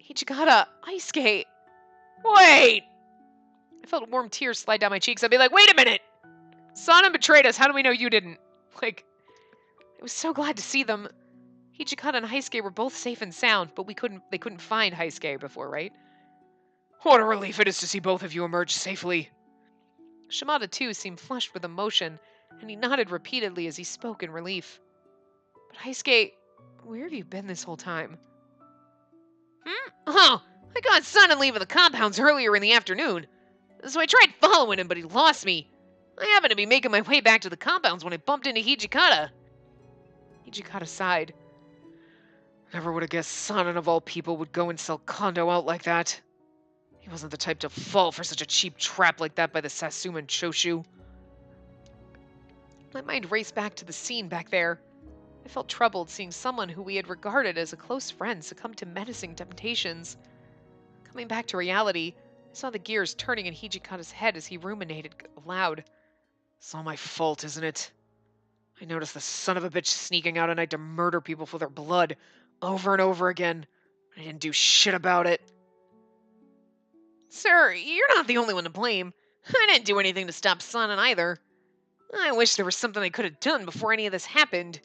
Hijikata, Heisuke. Wait! I felt warm tears slide down my cheeks. I'd be like, wait a minute! Sanan betrayed us. How do we know you didn't? Like, I was so glad to see them. Hijikata and Heisuke were both safe and sound, but they couldn't find Heisuke before, right? What a relief it is to see both of you emerge safely. Shimada, too, seemed flushed with emotion, and he nodded repeatedly as he spoke in relief. But Heisuke, where have you been this whole time? Oh, I got Sun and leaving the compounds earlier in the afternoon. So I tried following him, but he lost me. I happened to be making my way back to the compounds when I bumped into Hijikata. Hijikata sighed. Never would have guessed Sanan of all people would go and sell Kondo out like that. He wasn't the type to fall for such a cheap trap like that by the Satsuma and Choshu. My mind raced back to the scene back there. I felt troubled seeing someone who we had regarded as a close friend succumb to menacing temptations. Coming back to reality, I saw the gears turning in Hijikata's head as he ruminated aloud. It's all my fault, isn't it? I noticed the son of a bitch sneaking out at night to murder people for their blood over and over again. I didn't do shit about it. Sir, you're not the only one to blame. I didn't do anything to stop Sanan either. I wish there was something I could have done before any of this happened.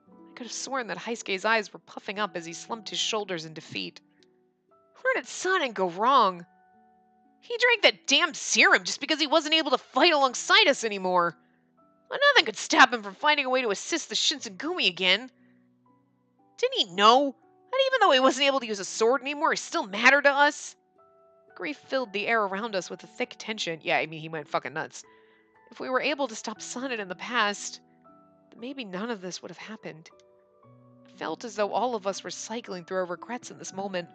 I could have sworn that Heisuke's eyes were puffing up as he slumped his shoulders in defeat. Where did Sanan go wrong? He drank that damn serum just because he wasn't able to fight alongside us anymore. Nothing could stop him from finding a way to assist the Shinsengumi again. Didn't he know that even though he wasn't able to use a sword anymore, he still mattered to us? Grief filled the air around us with a thick tension. Yeah, I mean, he went fucking nuts. If we were able to stop Sanan in the past, then maybe none of this would have happened. It felt as though all of us were cycling through our regrets in this moment,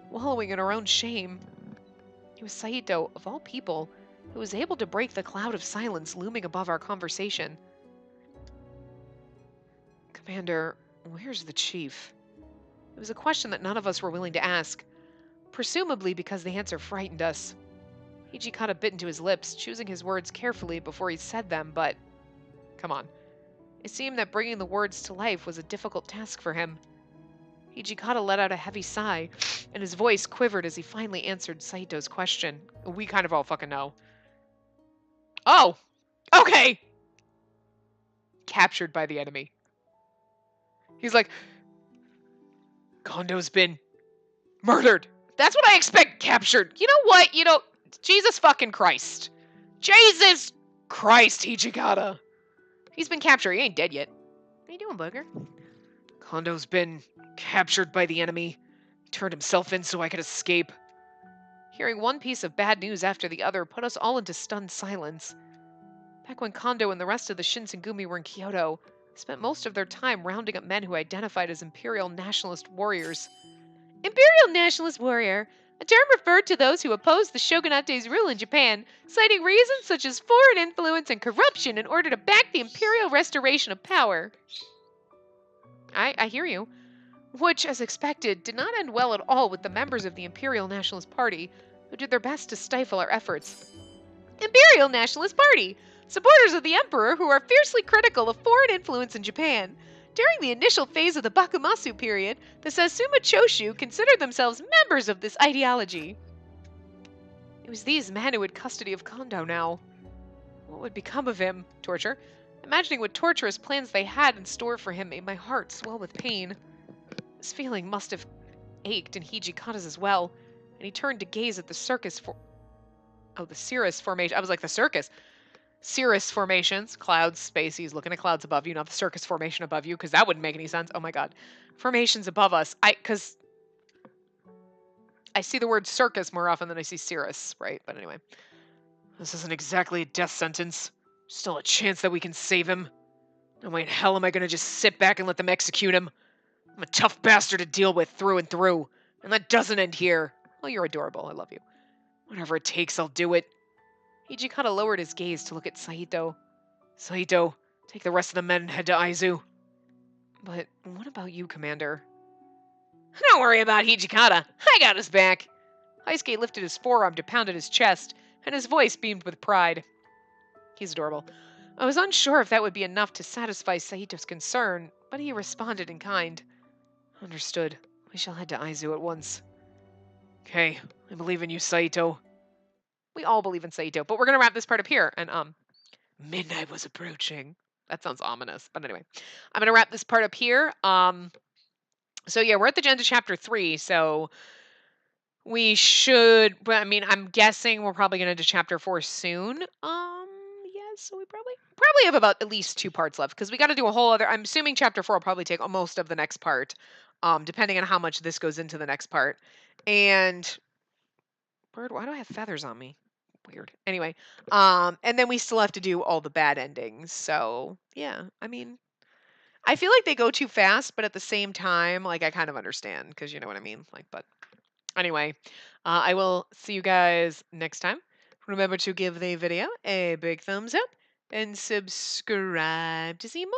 wallowing in our own shame. It was Saito, of all people, who was able to break the cloud of silence looming above our conversation. Commander, where's the chief? It was a question that none of us were willing to ask, presumably because the answer frightened us. Hijikata bit into his lips, choosing his words carefully before he said them, but... Come on. It seemed that bringing the words to life was a difficult task for him. Hijikata let out a heavy sigh, and his voice quivered as he finally answered Saito's question. We kind of all fucking know. Oh! Okay! Captured by the enemy. He's like, Kondo's been murdered. That's what I expect. Captured. You know what? Jesus fucking Christ. Jesus Christ, Hijikata. He's been captured. He ain't dead yet. How you doing, bugger? Kondo's been captured by the enemy. He turned himself in so I could escape. Hearing one piece of bad news after the other put us all into stunned silence. Back when Kondo and the rest of the Shinsengumi were in Kyoto, they spent most of their time rounding up men who identified as Imperial Nationalist warriors. Imperial Nationalist warrior, a term referred to those who opposed the shogunate's rule in Japan, citing reasons such as foreign influence and corruption in order to back the imperial restoration of power. I hear you. Which, as expected, did not end well at all with the members of the Imperial Nationalist Party, who did their best to stifle our efforts. Imperial Nationalist Party! Supporters of the Emperor who are fiercely critical of foreign influence in Japan. During the initial phase of the Bakumasu period, the Satsuma Choshu considered themselves members of this ideology. It was these men who had custody of Kondo now. What would become of him? Torture. Imagining what torturous plans they had in store for him made my heart swell with pain. This feeling must have ached in Hijikata's as well, and he turned to gaze at the the cirrus formation. I was like, the circus. Cirrus formations, clouds, Spacey's looking at clouds above you, not the circus formation above you, because that wouldn't make any sense. Oh my god. Formations above us. I see the word circus more often than I see cirrus, right? But anyway. This isn't exactly a death sentence. Still a chance that we can save him. No way in hell am I gonna just sit back and let them execute him. I'm a tough bastard to deal with through and through. And that doesn't end here. Well, you're adorable. I love you. Whatever it takes, I'll do it. Hijikata lowered his gaze to look at Saito. Saito, take the rest of the men and head to Aizu. But what about you, Commander? Don't worry about Hijikata. I got his back. Heisuke lifted his forearm to pound at his chest, and his voice beamed with pride. He's adorable. I was unsure if that would be enough to satisfy Saito's concern, but he responded in kind. Understood. We shall head to Aizu at once. Okay, I believe in you, Saito. We all believe in Saito, but we're gonna wrap this part up here. And midnight was approaching. That sounds ominous, but anyway, I'm gonna wrap this part up here. So yeah, we're at the end of chapter 3, so we should. But I mean, I'm guessing we're probably gonna do chapter 4 soon. Yes, so we probably have about at least 2 parts left because we got to do a whole other. I'm assuming chapter 4 will probably take most of the next part, depending on how much this goes into the next part. And bird, why do I have feathers on me? Weird. Anyway, and then we still have to do all the bad endings. So yeah, I mean, I feel like they go too fast, but at the same time, like I kind of understand because you know what I mean. Like, but anyway, I will see you guys next time. Remember to give the video a big thumbs up and subscribe to see more.